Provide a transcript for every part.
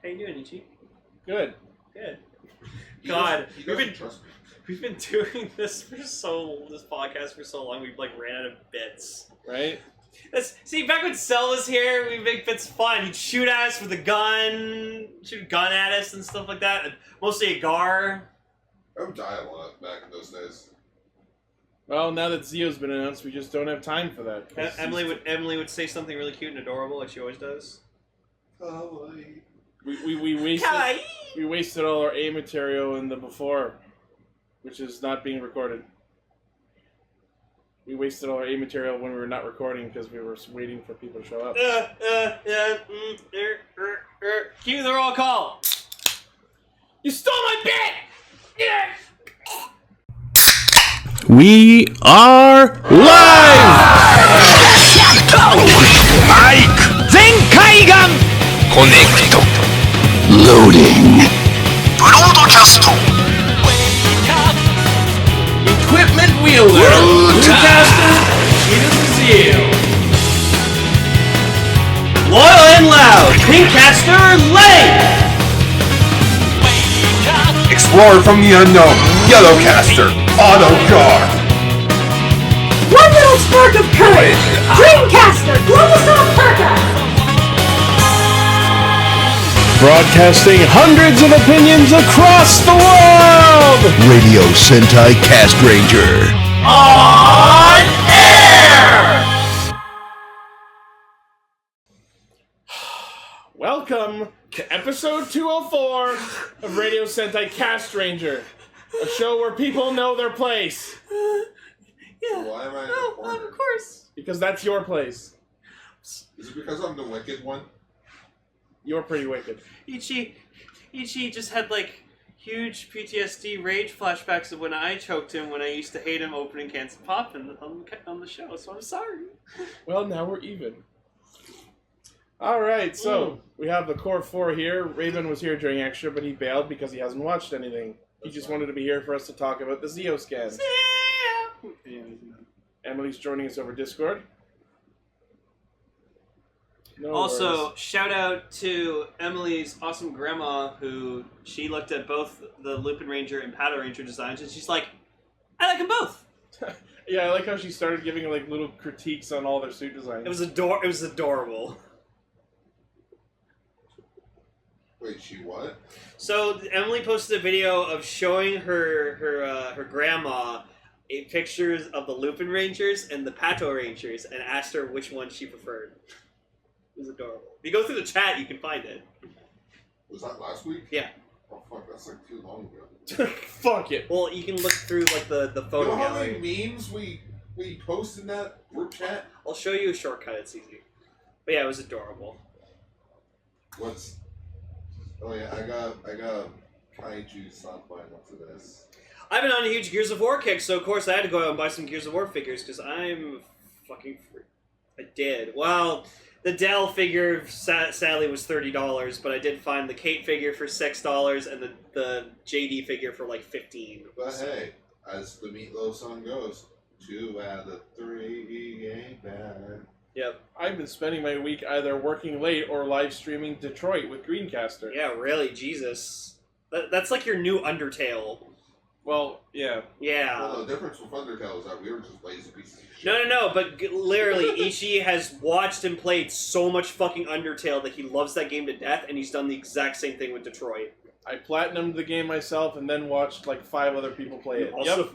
How you doing, Ichi? Good. Good. God, he doesn't trust me. we've been doing this podcast for so long. We've like ran out of bits. Right? See, back when Cell was here, we'd make bits fun. He'd shoot at us with a gun, shoot a gun at us and stuff like that. And mostly a gar. I would die a lot back in those days. Well, now that Zio's been announced, we just don't have time for that. Emily would say something really cute and adorable, like she always does. Kawaii. We wasted all our A material in the before, which is not being recorded. We wasted all our A material when we were not recording because we were waiting for people to show up. Cue the roll call. You stole my bit! Yeah! We are live! Ike! Zenkaigan! Connect! Loading! Broadcast! Equipment wielder! Newcaster! Zeal! Loyal and loud, Pinkcaster Lane! Explorer from the unknown, Yellowcaster, Autocar. One little spark of courage, Dreamcaster, Global Perka. Broadcasting hundreds of opinions across the world! Radio Sentai Castranger. On air! Welcome to episode 204 of Radio Sentai Castranger, a show where people know their place. Yeah. Why am I in the corner? Of course. Because that's your place. Is it because I'm the wicked one? You're pretty wicked. Ichi just had like huge PTSD rage flashbacks of when I choked him when I used to hate him opening cans of pop on the show, so I'm sorry. Well, now we're even. Alright, so we have the core four here. Raven was here during extra, but he bailed because he hasn't watched anything. He just wanted to be here for us to talk about the Zio scans. Emily's joining us over Discord. No Also, worries. shout out to Emily's awesome grandma who she looked at both the Lupinranger and Patranger designs and she's like, I like them both. Yeah, I like how she started giving like little critiques on all their suit designs. It was adorable. Wait, she what? So Emily posted a video of showing her grandma pictures of the Lupinrangers and the Patrangers and asked her which one she preferred. It was adorable. If you go through the chat, you can find it. Was that last week? Yeah. Oh fuck, that's like too long ago. Fuck it. Well, you can look through like the You photo know how gallery. many memes we post in that group chat? I'll show you a shortcut. It's easy. But yeah, it was adorable. What's... Oh yeah, I got Kaitou soft button up for this. I've been on a huge Gears of War kick, so of course I had to go out and buy some Gears of War figures because I'm fucking free. I did. Well, the Dell figure sadly was $30, but I did find the Kate figure for $6 and the JD figure for like $15. But hey, as the Meatloaf song goes, 2 out of 3 ain't bad. Yep. I've been spending my week either working late or live streaming Detroit with Greencaster. Yeah, really, Jesus. That's like your new Undertale. Well, yeah. Yeah. Well, the difference with Undertale is that we were just lazy pieces of shit. No, but literally, Ishii has watched and played so much fucking Undertale that he loves that game to death, and he's done the exact same thing with Detroit. I platinumed the game myself and then watched like 5 other people play it.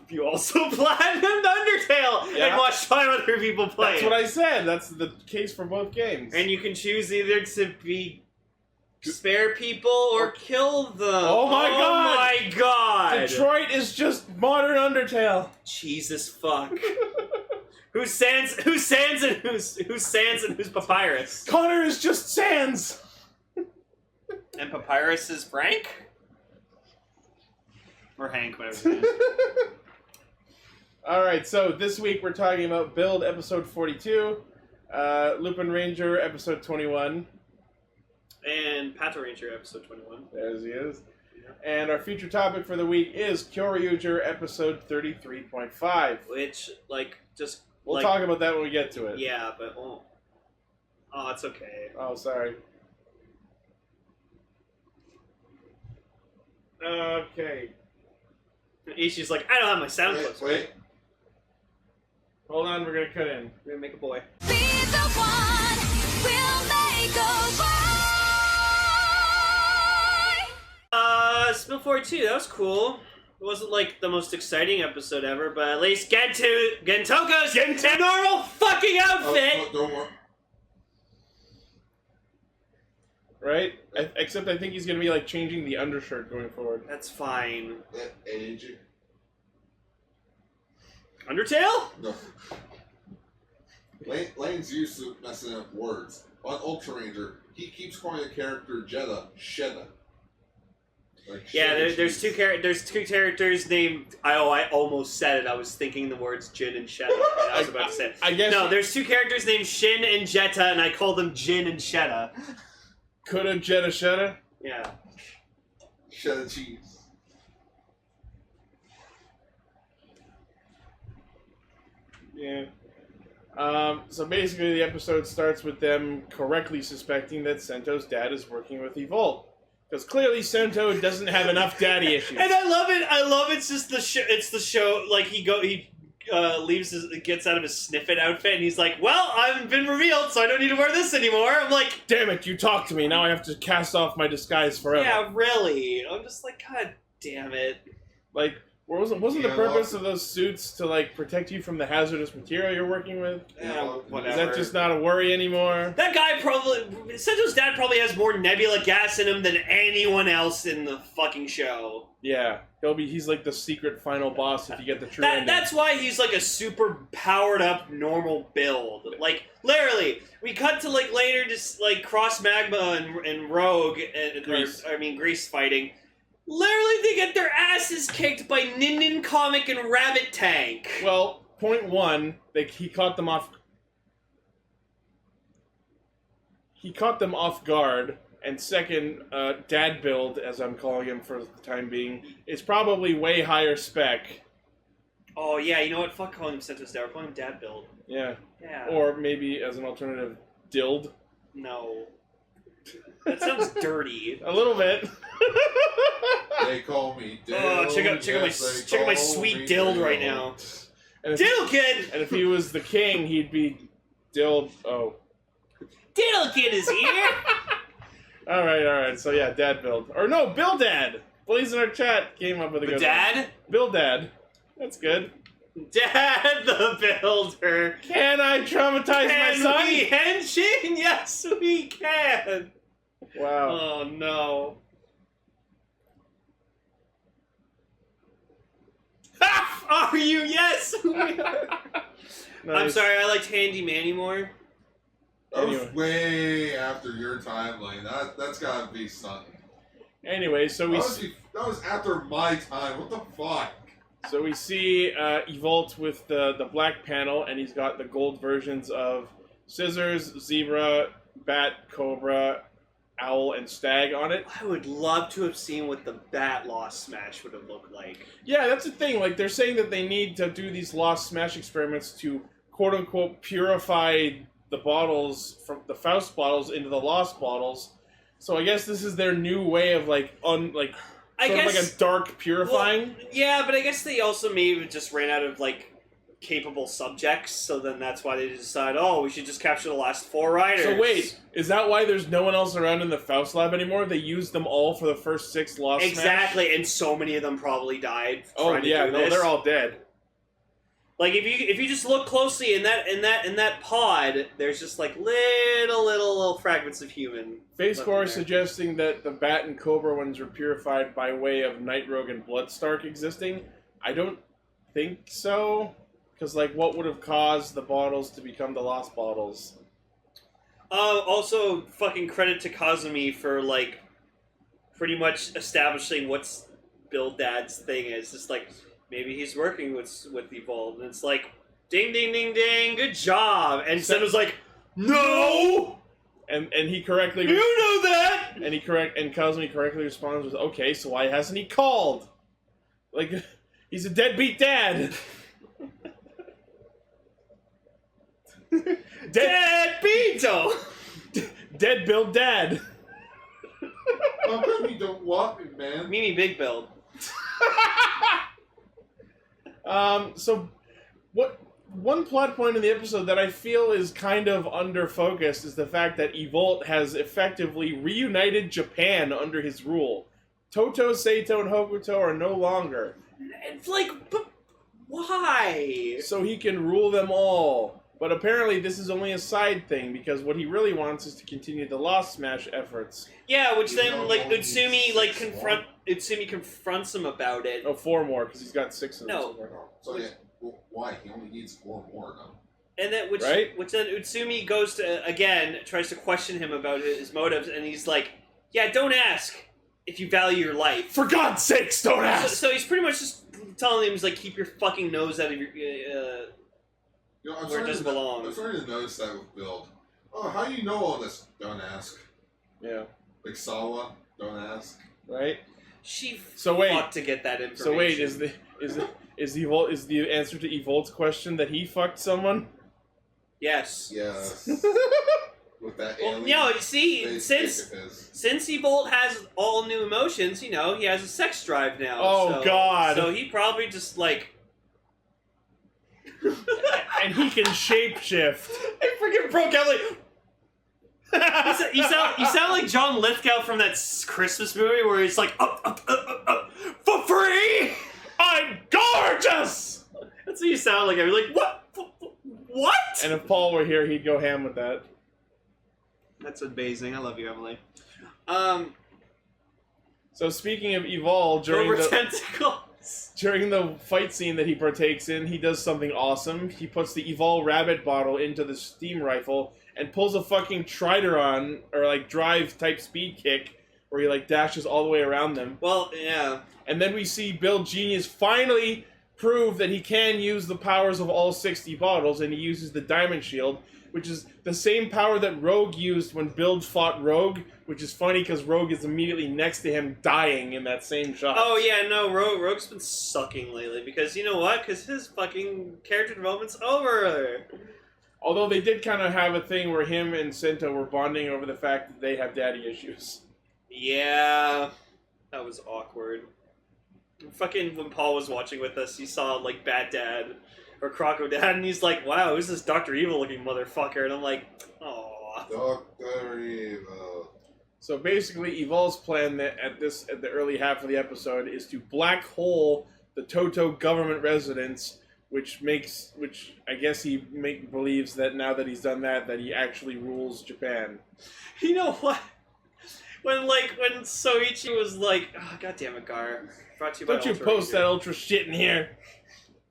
You also platinumed Undertale and watched 5 other people play That's it. what I said. That's the case for both games. And you can choose either to be spare people or kill them. Oh my god! Oh my god! Detroit is just modern Undertale. Jesus fuck. Who's Sans and who's Papyrus? Connor is just Sans. And Papyrus is Frank? Or Hank, whatever it is. Alright, so this week we're talking about Build episode 42, Lupinranger episode 21. And Patranger episode 21. There he is. And our feature topic for the week is Kyoryuger episode 33.5. Which, like, just... We'll talk about that when we get to it. Yeah, but... Oh, it's okay. Oh, sorry. Okay. Ishi's like, I don't have my sound clips. Wait. Hold on, we're gonna cut in. We're gonna make a boy. Be the one, we'll make a boy. Spill 42, that was cool. It wasn't like the most exciting episode ever, but at least Gentoku's in a normal fucking outfit! Oh, don't worry. Right? Except I think he's gonna be like changing the undershirt going forward. That's fine. Age. Undertale? No. Lane's used to messing up words. On Ultraranger, he keeps calling the character Jetta Shetta. Like Yeah, Shetta there's cheese. there's two characters named. I almost said it. I was thinking the words Jin and Shetta. And I was about to say it. I guess No, there's two characters named Shin and Jetta, and I call them Jin and Shetta. coulda Jetta Shetta. Yeah. Shetta cheese. Yeah. So basically the episode starts with them correctly suspecting that Sento's dad is working with Evolve. Because clearly Sento doesn't have enough daddy issues. And I love it. I love it's just the show. It's the show. Like he gets out of his sniff it outfit, and he's like, "Well, I've been revealed, so I don't need to wear this anymore." I'm like, Damn it, you talked to me, now I have to cast off my disguise forever. "Yeah, really." I'm just like, "God damn it." Like, wasn't the Yeah, purpose well- of those suits to, like, protect you from the hazardous material you're working with? Whatever. Is that just not a worry anymore? That guy Sento's dad probably has more nebula gas in him than anyone else in the fucking show. Yeah. He's like the secret final boss if you get the true ending. That's why he's like a super powered up normal build. Like literally, we cut to like later just like Cross Magma and Rogue and Grease. Grease fighting. Literally, they get their asses kicked by Nin Comic and Rabbit Tank. Well, point one, he caught them off. He caught them off guard, and second, Dad Build, as I'm calling him for the time being, is probably way higher spec. Oh yeah, you know what? Fuck calling him Sento's dad. We're calling him Dad Build. Yeah. Yeah. Or maybe as an alternative, Dild. No. That sounds dirty. A little bit. They call me Dill. Oh, check out my call sweet me Dild Dill. right now. And if, Diddle Kid! and if he was the king, he'd be Dild. Oh. Diddle Kid is here! Alright. So yeah, Dad Build. Or no, Bill Dad! Blaze in our chat came up with a The good dad? one. Bill Dad. That's good. Dad the Builder. Can I traumatize my Can son? we henshin? Yes, we can! Wow. Oh no. Are you? Yes! we are. I'm Nice. sorry, I liked Handy Manny more. That was Anyway. way after your timeline. That's gotta be something. Anyway, so we That was after my time. What the fuck? see Evolt with the black panel, and he's got the gold versions of Scissors, Zebra, Bat, Cobra, Owl, and Stag on it. I would love to have seen what the Bat Lost Smash would have looked like. Yeah, that's the thing. Like, they're saying that they need to do these Lost Smash experiments to quote-unquote purify the bottles from the Faust bottles into the Lost bottles. So I guess this is their new way of like I sort of like guess- a dark purifying. Well, yeah, but I guess they also maybe just ran out of like capable subjects, so then that's why they decided, oh, we should just capture the last 4 riders. So wait, is that why there's no one else around in the Faust lab anymore? They used them all for the first 6 Lost Smash? Exactly, and so many of them probably died. Oh trying to yeah, do no, this. they're all dead. Like if you just look closely in that pod, there's just like little fragments of human. Face left Core in there. suggesting that the Bat and Cobra ones were purified by way of Night Rogue and Bloodstark existing. I don't think so. Because, like, what would have caused the bottles to become the Lost bottles? Also, fucking credit to Kazumi for, like, pretty much establishing what's Bill Dad's thing is. It's like, maybe he's working with Evolve. And it's like, ding, ding, ding, ding, good job. And Sento's like, no! And he correctly... You know that! And Kazumi correctly responds with, okay, so why hasn't he called? Like, he's a deadbeat dad. Dead Beetle! Dead Bill Dad. How come you don't want me, man? Mimi Big Build. So, one plot point in the episode that I feel is kind of under-focused is the fact that Evolt has effectively reunited Japan under his rule. Toto, Seito, and Hokuto are no longer. It's like, but why? So he can rule them all. But apparently this is only a side thing, because what he really wants is to continue the Lost Smash efforts. Yeah, which You then, know, like, only Utsumi, 6 more? Utsumi confronts him about it. Oh, 4 more, because he's got 6 of them. No. so far. So yeah, well, why? He only needs 4 more now. And then, which Right? then Utsumi goes to, again, tries to question him about his motives, and he's like, yeah, don't ask if you value your life. For God's sakes, don't ask! So he's pretty much just telling him, he's like, keep your fucking nose out of your, You know, I'm where it starting doesn't to, belong. I'm starting to notice that with Build. Oh, how do you know all this? Don't ask. Yeah, Like Sawa, don't ask. right? She So wait. fought to get that information. So wait, is the answer to Evolt's question that he fucked someone? Yes. Yes. With that Well, alien. no, you see, face since of his. Evolt has all new emotions, he has a sex drive now. Oh, God. So he probably just, like... And he can shapeshift. I freaking broke out like... you sound like John Lithgow from that Christmas movie where he's like, for free! I'm gorgeous! That's what you sound like. I'm like, what? What? And if Paul were here, he'd go ham with that. That's amazing. I love you, Emily. So speaking of Evol, Over tentacles. during the fight scene that he partakes in, he does something awesome. He puts the Evol rabbit bottle into the steam rifle and pulls a fucking Trideron, or like drive type speed kick, where he like dashes all the way around them. Well, yeah. And then we see Bill Genius finally prove that he can use the powers of all 60 bottles, and he uses the Diamond Shield, which is the same power that Rogue used when Build fought Rogue, which is funny because Rogue is immediately next to him dying in that same shot. Oh, yeah, no, Rogue's been sucking lately, because you know what? Because his fucking character development's over. Although they did kind of have a thing where him and Sento were bonding over the fact that they have daddy issues. Yeah, that was awkward. Fucking when Paul was watching with us, he saw like Bat Dad or Croco Dad, and he's like, "Wow, who's this Dr. Evil looking motherfucker?" And I'm like, "Aw." Dr. Evil. So basically, Evol's plan at the early half of the episode is to black hole the Toto government residence, which I guess he believes that now that he's done that he actually rules Japan. You know what? When Soichi was like, "Oh, God damn it, Gar." Brought to you by Don't you Ultra post Ranger. that ultra shit in here.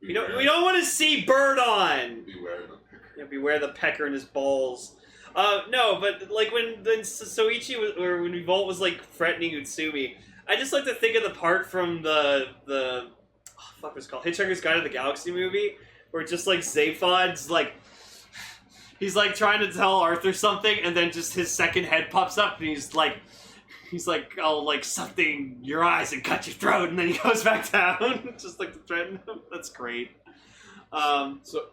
We don't want to see Bird on. Beware the Yeah, beware the pecker in his balls. No, but like when Soichi was, or when Revolt was like threatening Utsumi, I just like to think of the part from the fuck was it called Hitchhiker's Guide to the Galaxy movie, where just like Zaphod's like he's like trying to tell Arthur something, and then just his second head pops up, and he's like, "I'll like something your eyes and cut your throat," and then he goes back down, just like to threaten him. That's great. So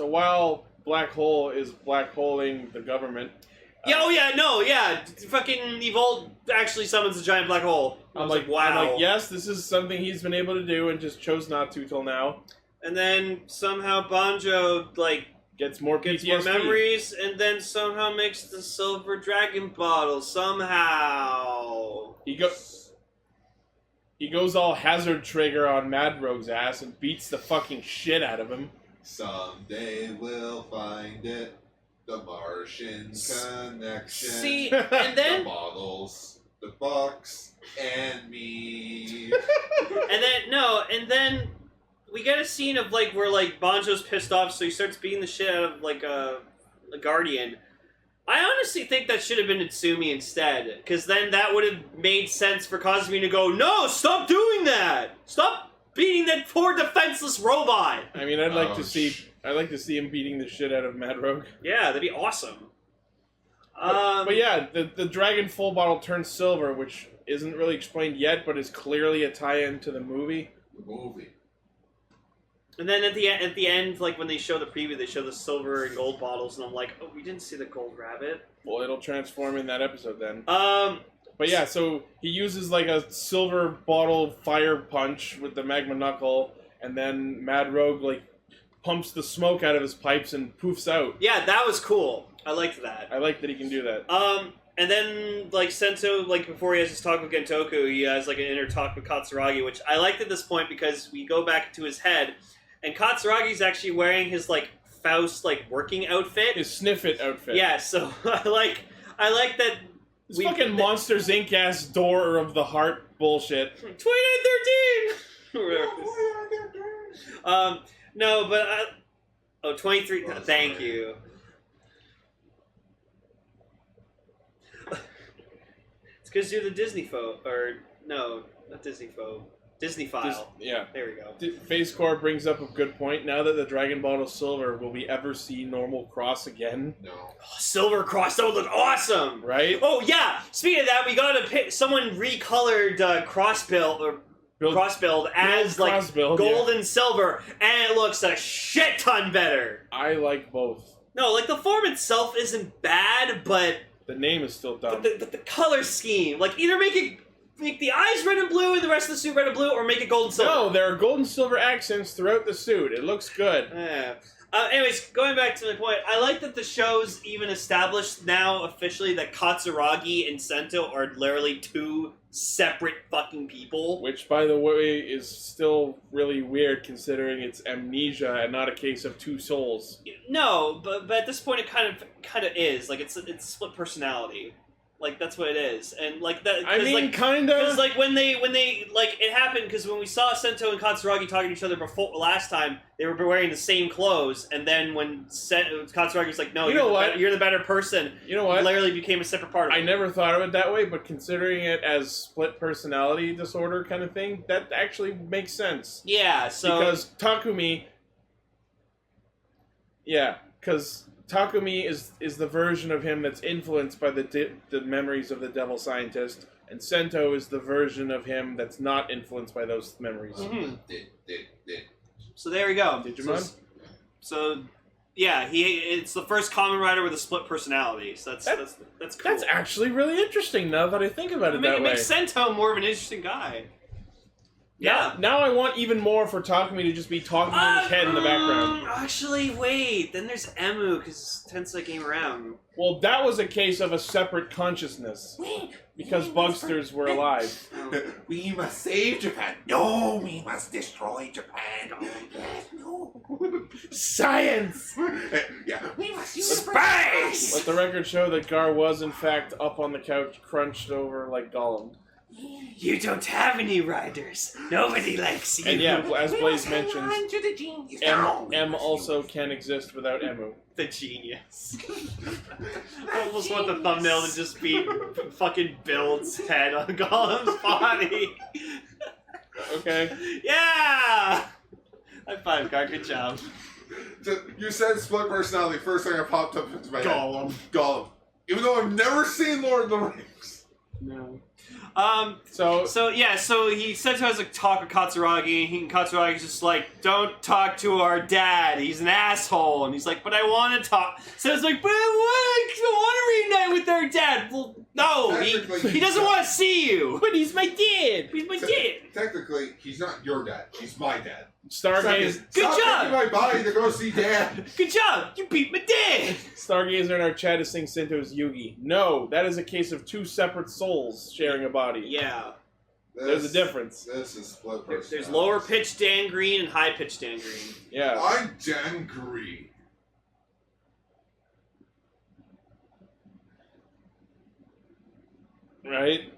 while Black Hole is black holing the government, fucking Evolt actually summons a giant black hole. I was like, wow. I'm like, yes, this is something he's been able to do and just chose not to till now. And then somehow Banjo like Gets more memories, and then somehow makes the silver dragon bottle. Somehow He goes all hazard trigger on Mad Rogue's ass and beats the fucking shit out of him. Someday we'll find it. The Martian connection. See, and then the bottles, the box, and me. and then we get a scene of like where like Banjo's pissed off, so he starts beating the shit out of like a Guardian. I honestly think that should have been Utsumi instead, because then that would have made sense for Kazumi to go, "No, stop doing that! Stop beating that poor defenseless robot!" I mean, I'd like to see him beating the shit out of Mad Rogue. Yeah, that'd be awesome. But yeah, the Dragon Full bottle turns silver, which isn't really explained yet, but is clearly a tie-in to the movie. The movie. And then at the end, like when they show the preview, they show the silver and gold bottles, and I'm like, oh, we didn't see the gold rabbit. Well, it'll transform in that episode then. But yeah, so he uses like a silver bottle fire punch with the magma knuckle, and then Mad Rogue like pumps the smoke out of his pipes and poofs out. Yeah, that was cool. I liked that. I like that he can do that. And then like Sento, like before he has his talk with Gentoku, he has like an inner talk with Katsuragi, which I liked at this point because we go back to his head, and Katsuragi's actually wearing his like Faust like working outfit, His sniff it outfit. Yeah, so I like that. This fucking Monsters Inc. ass door of the heart bullshit. 2913. No, but 23. Thank you. It's because you're the Disney foe, or no, not Disney foe. Disney file. Yeah. There we go. Phase Core brings up a good point. Now that the Dragon Ball is silver, will we ever see normal Cross again? No. Oh, Silver Cross, that would look awesome! Right? Oh, yeah! Speaking of that, we got someone recolored Cross build as like gold and silver, and it looks a shit ton better! I like both. No, like the form itself isn't bad, but the name is still dumb. But the color scheme, like either make the eyes red and blue and the rest of the suit red and blue, or make it gold and silver. No, there are gold and silver accents throughout the suit. It looks good. Yeah. Anyways, going back to my point, I like that the show's even established now officially that Katsuragi and Sento are literally two separate fucking people. Which, by the way, is still really weird considering it's amnesia and not a case of two souls. No, but at this point it kind of is. Like it's split personality. Like that's what it is, and like that. I mean, like, kinda. Because like when they like it happened because when we saw Sento and Katsuragi talking to each other before last time, they were wearing the same clothes, and then when Katsuragi was like, "No, you're the better person," You know what? Literally became a separate part of I it. never thought of it that way, but considering it as split personality disorder kind of thing, that actually makes sense. Yeah, so Because Takumi... Yeah, because Takumi is the version of him that's influenced by the memories of the devil scientist, and Sento is the version of him that's not influenced by those memories. Mhm. So there we go. Digimon? So yeah, it's the first Kamen Rider with a split personality. So that's cool. That's actually really interesting now that I think about it that It way. makes Sento more of an interesting guy. Yeah. Now I want even more for Takumi to just be talking in his head in the background. Actually, wait. Then there's Emu, because Tensei came around. Well, that was a case of a separate consciousness. Because Bugsters were alive. We must save Japan. No, we must destroy Japan. Oh, yes, no. Science! Yeah, we must use Space! Let the record show that Gar was, in fact, up on the couch, crunched over like Gollum. You don't have any riders. Nobody likes you. And yeah, as Blaze mentions, to the genius. M also can exist without Emu. The genius. I almost want the thumbnail to just be fucking Bill's head on Gollum's body. Okay. Yeah! High five, Gar. Good job. You said split personality. First thing that popped up into my Gollum. head. Gollum. Even though I've never seen Lord of the Rings. No. So he said to us to talk with Katsuragi, and Katsuragi's just like, don't talk to our dad, he's an asshole. And he's like, but I want to talk. So it's like, but I want to reunite with our dad. Well, no, he doesn't want to see you. but he's my dad! He's my dad. Technically, he's not your dad. He's my dad. Stargaze, Good Stop job. taking my body to go see Dad. Good job, you beat my dad. Stargazer in our chat is saying Sento's Yugi. No, that is a case of two separate souls sharing a body. Yeah. There's a difference. This is split personality. There's lower pitched Dan Green and high pitched Dan Green. Yeah. I'm Dan Green. Right?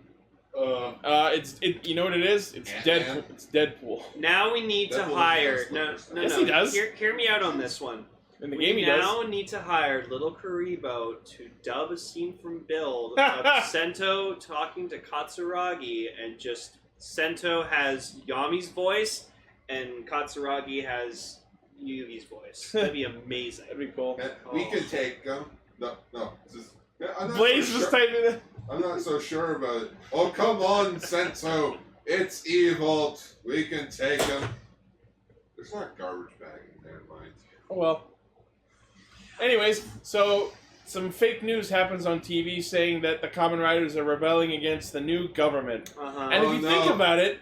You know what it is? It's Deadpool. It's Deadpool. Now we need to Deadpool hire. has No. Yes, he does. Hear me out on this one. In the We game he does. now need to hire Little Karibo to dub a scene from Build of Sento talking to Katsuragi, and just Sento has Yami's voice and Katsuragi has Yugi's voice. That'd be amazing. That'd be cool. We can take them. No. I'm not Blaze so was sure. typing that. I'm not so sure about it. Oh, come on, Senso. It's evil. We can take him. There's not a garbage bag in there, mind. Oh well. Anyways, so some fake news happens on TV saying that the Kamen Riders are rebelling against the new government. Uh-huh. And if Oh, you no. think about it,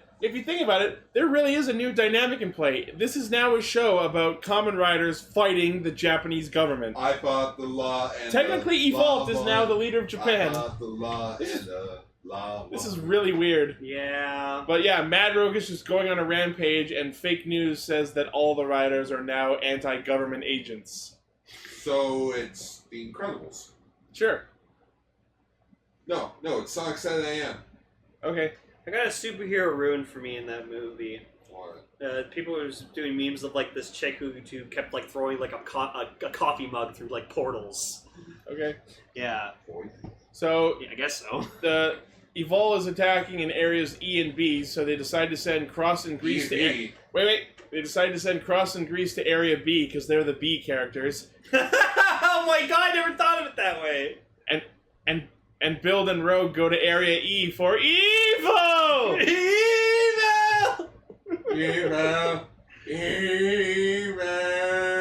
there really is a new dynamic in play. This is now a show about Kamen Riders fighting the Japanese government. I thought the law and Technically, the Evolved law is now the leader of I Japan. thought the law and the law. This is really weird. Yeah. But yeah, Mad Rogue is just going on a rampage, and fake news says that all the riders are now anti-government agents. So it's The Incredibles. Sure. No, it's Sonic 7 AM. Okay. I got a superhero ruined for me in that movie. What? People were doing memes of like this chick who kept like throwing like a coffee mug through like portals. Okay. Yeah. Boy. So Yeah, I guess so. the Evol is attacking in areas E and B, so they decide to send Cross and Grease to wait. They decided to send Cross and Grease to Area B because they're the B characters, Oh my god, I never thought of it that way. and Build and Rogue go to Area E for Evo. Evil! Evil.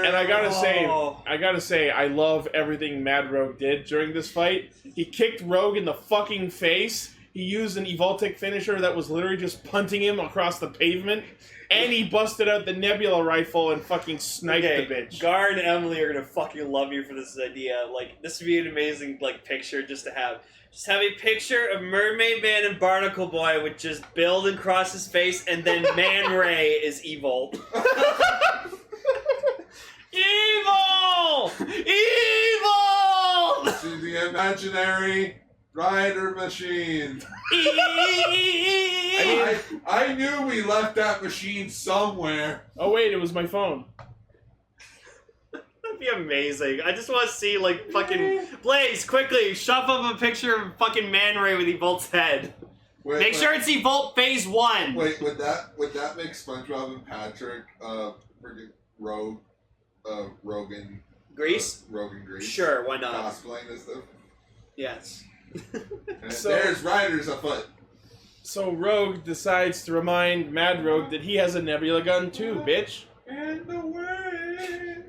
And I Oh. gotta say, I love everything Mad Rogue did during this fight. He kicked Rogue in the fucking face. He used an Evoltic finisher that was literally just punting him across the pavement. And he busted out the Nebula rifle and fucking sniped the bitch. Gar and Emily are gonna fucking love you for this idea. Like, this would be an amazing, like, picture just to have. Just have a picture of Mermaid Man and Barnacle Boy with just Build and Cross his face, and then Man Ray is evil. Evil! Evil! To the imaginary rider machine. I knew we left that machine somewhere. Oh wait, it was my phone. That'd be amazing. I just want to see, like, fucking... Blaze, quickly, shove up a picture of fucking Man Ray with Evolt's head. Make sure it's Evolt Phase 1! Wait, would that make SpongeBob and Patrick, freaking Rogan... Grease? Rogan Grease. Sure, why not? Cosplaying this stuff. Yes. And So- there's riders afoot. So Rogue decides to remind Mad Rogue that he has a Nebula gun too, bitch. And the wind.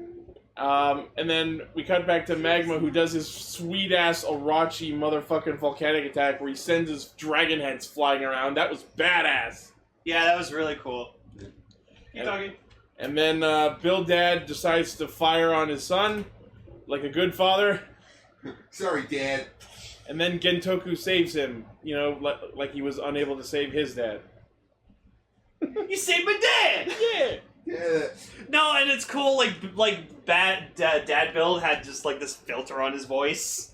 And then we cut back to Magma, who does his sweet-ass Orochi motherfucking volcanic attack where he sends his dragon heads flying around. That was badass. Yeah, that was really cool. Keep talking. And then Bill Dad decides to fire on his son, like a good father. Sorry, Dad. And then Gentoku saves him, you know, like he was unable to save his dad. You saved my dad! Yeah! Yeah. No, and it's cool, like Dad Build had just, like, this filter on his voice.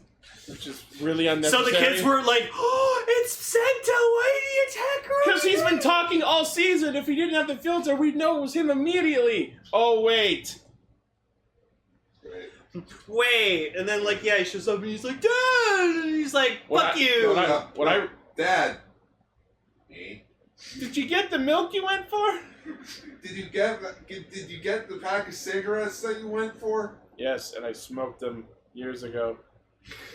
Which is really So unnecessary. the kids were like, oh, it's Sento, why did he attack her? Because he's been talking all season. If he didn't have the filter, we'd know it was him immediately. Oh, wait. Wait, and then, like, yeah, he shows up and he's like, Dad! And he's like, fuck you! Dad. Me? Did you get the milk you went for? Did you get the pack of cigarettes that you went for? Yes, and I smoked them years ago.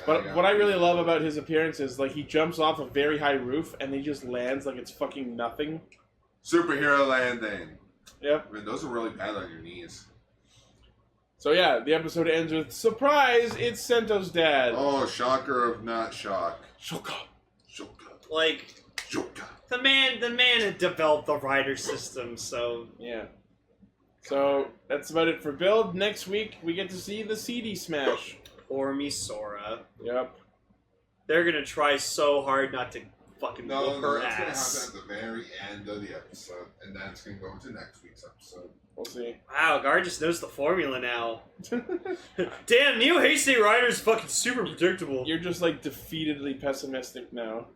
But what I really love about his appearance is, like, he jumps off a very high roof and he just lands like it's fucking nothing. Superhero landing. Yep. I mean, those are really bad on your knees. So yeah, the episode ends with, surprise, it's Sento's dad. Oh, shocker of not shock. Shoka. Shoka. Like, Shoka. the man had developed the rider system, so... Yeah. So, that's about it for Build. Next week, we get to see the CD Smash. Poor me, Sora. Yep. They're gonna try so hard not to fucking No, whoop her that's ass. going to happen at the very end of the episode, and then it's going to go into next week's episode. We'll see. Wow, Gar just knows the formula now. Damn, Neo Heisei Rider's fucking super predictable. You're just, like, defeatedly pessimistic now.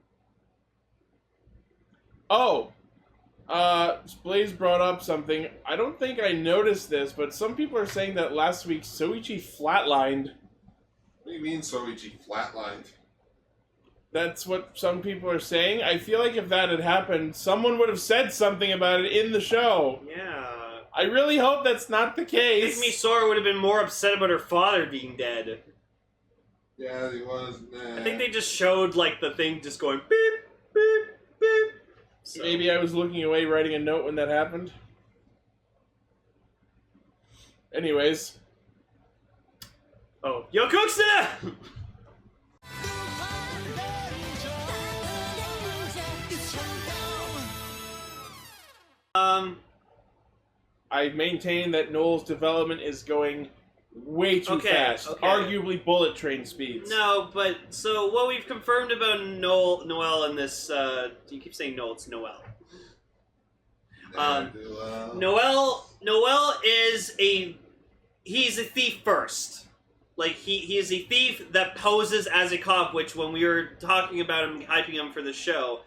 Oh! Blaze brought up something. I don't think I noticed this, but some people are saying that last week Soichi flatlined. What do you mean, Soichi flatlined? That's what some people are saying. I feel like if that had happened, someone would have said something about it in the show. Yeah. I really hope that's not the I case. think Sora would have been more upset about her father being dead. Yeah, he was. Nah. I think they just showed, like, the thing just going beep, beep, beep. So, Maybe I was looking away writing a note when that happened. Anyways. Oh, Yokuxuna! I maintain that Noel's development is going way too fast. Okay. Arguably bullet train speeds. No, but so what we've confirmed about Noel in this, you keep saying Noel, it's Noel. Noel is he's a thief first. Like, he is a thief that poses as a cop, which when we were talking about him, hyping him for the show,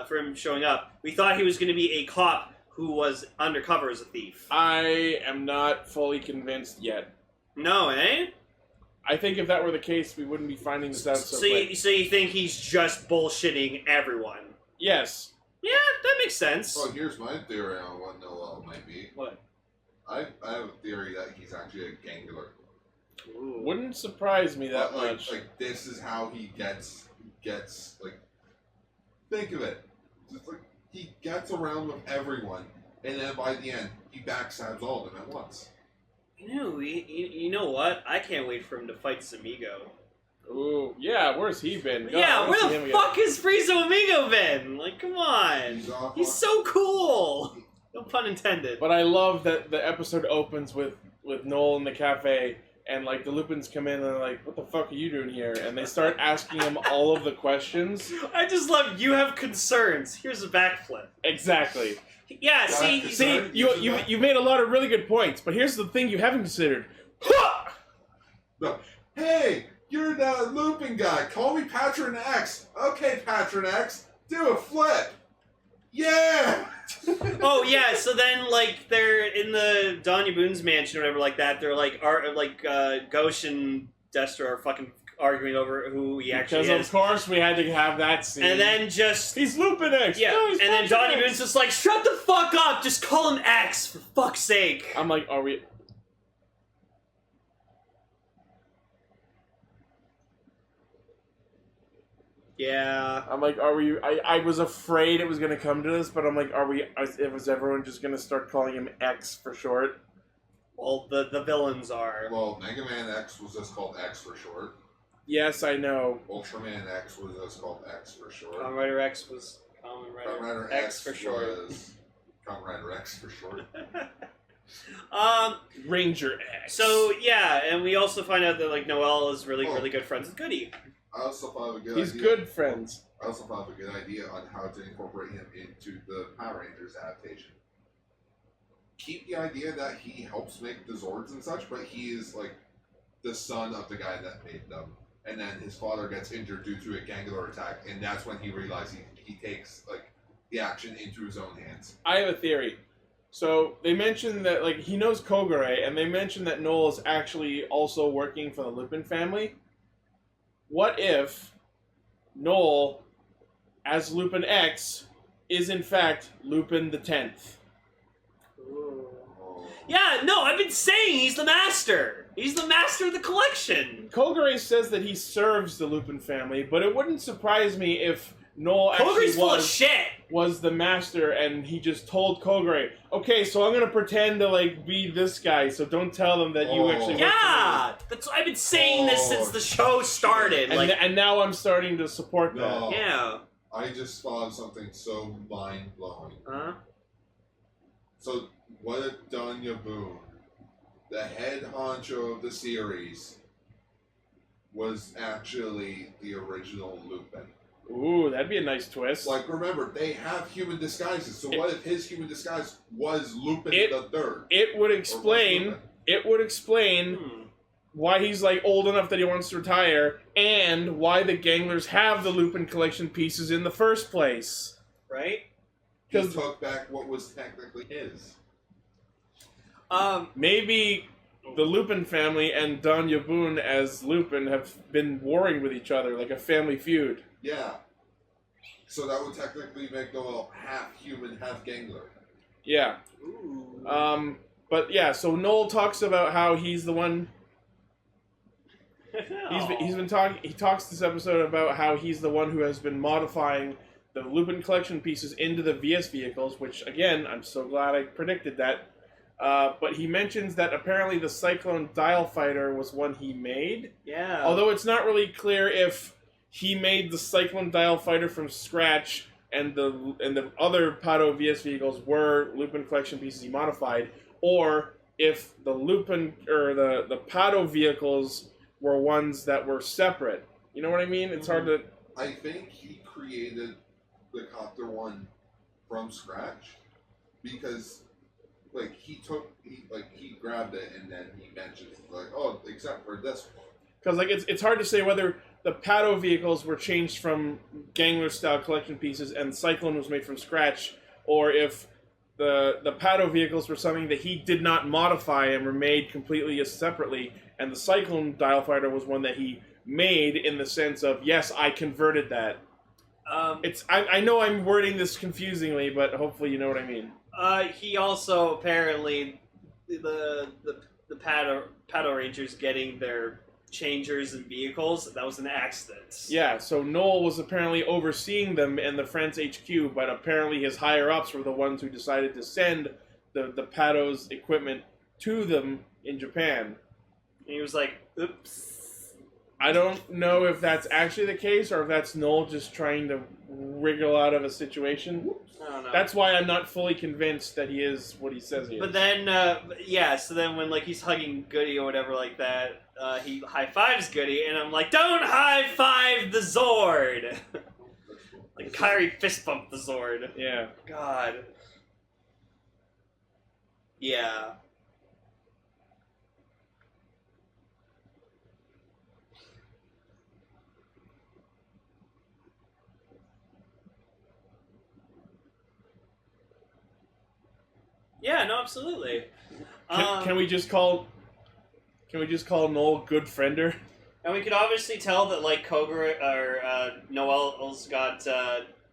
for him showing up, we thought he was going to be a cop who was undercover as a thief. I am not fully convinced yet. No, eh? I think if that were the case, we wouldn't be finding this out so quick. So you think he's just bullshitting everyone? Yes. Yeah, that makes sense. Well, here's my theory on what Noel might be. What? I have a theory that he's actually a gangler. Ooh. Wouldn't surprise me that But, much. Like, this is how he gets, like, think of it. Just like, he gets around with everyone, and then by the end, he backstabs all of them at once. You know what? I can't wait for him to fight Zamigo. Ooh, yeah, where's he been? God, I Yeah, wanna see where him the again. fuck is Frieza Amigo been? Like, come on. He's so cool. No pun intended. But I love that the episode opens with Noel in the cafe, and like the Lupins come in and they're like, "What the fuck are you doing here?" And they start asking him all of the questions. I just love you have concerns. Here's a backflip. Exactly. Yeah, see, You made a lot of really good points, but here's the thing you haven't considered. No. Hey, you're the Lupin guy. Call me Patron X. Okay, Patron X. Do a flip. Yeah! Oh yeah, so then like they're in the Danya Boone's mansion or whatever like that. They're like Ghosh and Destro are fucking arguing over who he actually Because is. of course we had to have that scene. And then just he's Lupin X. yeah, No, he's and then Patron Danya X. Boone's just like, shut the fuck up, just call him X for fuck's sake. I'm like, are we? Yeah. I'm like, are we? I was afraid it was gonna come to this, but I'm like, are we? Was everyone just gonna start calling him X for short? Well, the villains are. Well, Mega Man X was just called X for short. Yes, I know. Ultraman X was just called X for short. Kamen Rider X was Kamen Kamen Rider Rider X for short. was Kamen Rider X for short. Ranger X. So yeah, and we also find out that like Noel is really good friends with Goody. I also thought of a good He's idea. good friends. I also thought of a good idea on how to incorporate him into the Power Rangers adaptation. Keep the idea that he helps make the Zords and such, but he is like the son of the guy that made them. And then his father gets injured due to a gangler attack, and that's when he realizes he takes like the action into his own hands. I have a theory. So they mentioned that like he knows Kogure, and they mentioned that Noel is actually also working for the Lupin family. What if Noel, as Lupin X, is in fact Lupin the 10th? Yeah, no, I've been saying he's the master. He's the master of the collection. Kogure says that he serves the Lupin family, but it wouldn't surprise me if Noel Kogure's full of actually shit. was the master and he just told Kogure, okay, so I'm gonna pretend to like be this guy, so don't tell them that you actually work for me. Yeah, that's I've been saying this since the show started. And, Like, and now I'm starting to support that. No. yeah. I just thought of something so mind blowing. Huh? So, what if Danya Boone, the head honcho of the series, was actually the original Lupin? Ooh, that'd be a nice twist. Like, remember, they have human disguises, so what if his human disguise was Lupin It- the Third? It would Or explain. was Lupin? It would explain why he's like old enough that he wants to retire, and why the Ganglers have the Lupin collection pieces in the first place. Right? He 'Cause- took back what was technically his. Maybe the Lupin family and Danya Boone as Lupin have been warring with each other like a family feud. Yeah. So that would technically make Noel half human, half Gangler. Yeah. Ooh. But yeah, so Noel talks about how he's the one. He's been talking. He talks this episode about how he's the one who has been modifying the Lupin collection pieces into the VS vehicles. Which again, I'm so glad I predicted that. But he mentions that apparently the Cyclone Dial Fighter was one he made. Yeah. Although it's not really clear if he made the Cyclone Dial Fighter from scratch and the other Pato VS vehicles were Lupin collection pieces he modified, or if the Lupin or the Pato vehicles were ones that were separate. You know what I mean? It's hard to... I think he created the copter one from scratch because, like, he grabbed it and then he mentioned, like, oh, except for this one. Because, like, it's hard to say whether the Pato vehicles were changed from Gangler-style collection pieces and Cyclone was made from scratch, or if the Pato vehicles were something that he did not modify and were made completely separately, and the Cyclone Dial Fighter was one that he made in the sense of, yes, I converted that. I know I'm wording this confusingly, but hopefully you know what I mean. He also apparently the Pato Rangers getting their changers and vehicles, that was an accident. Yeah, so Noel was apparently overseeing them in the France HQ, but apparently his higher-ups were the ones who decided to send the Pato's equipment to them in Japan. And he was like, oops. I don't know if that's actually the case, or if that's Noel just trying to wriggle out of a situation. I don't know. That's why I'm not fully convinced that he is what he says he is. But then, so then when, like, he's hugging Goody or whatever like that, he high-fives Goody, and I'm like, don't high-five the Zord! Like, Kyrie fist-bumped the Zord. Yeah. God. Yeah. Yeah, no, absolutely. Can we just call Noel good friender? And we could obviously tell that, like, Kogure, or, Noel's got,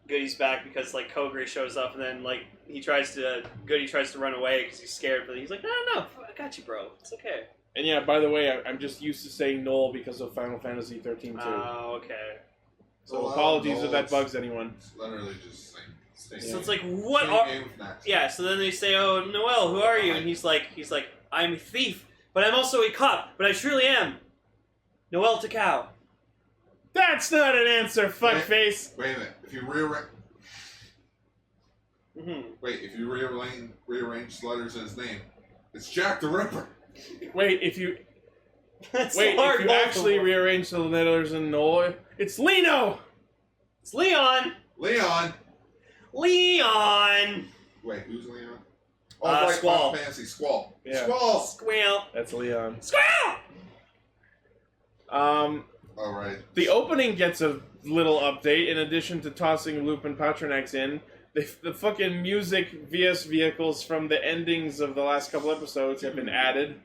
Goody's back because, like, Kogure shows up and then, like, Goody tries to run away because he's scared, but he's like, no, I got you, bro. It's okay. And yeah, by the way, I'm just used to saying Noel because of Final Fantasy 13 too. Oh, okay. So apologies if that bugs anyone. It's literally just same So it's like, what same are... game with Max. Yeah, so then they say, oh, Noel, who are you? And he's like, I'm a thief, but I'm also a cop, but I truly am. Noel Takao. That's not an answer, fuckface! Wait a minute. If you rearrange the letters in his name, it's Jack the Ripper. Wait, if you That's actually rearrange the letters in Noel, it's Lino! It's Leon! Leon! Wait, who's Leon? Oh, right, Squall. Final Fantasy, Squall. Yeah. Squall! Squeal! That's Leon. Squeal! Alright. The opening gets a little update in addition to tossing Lupin Patronax in. The fucking music VS vehicles from the endings of the last couple episodes have been added.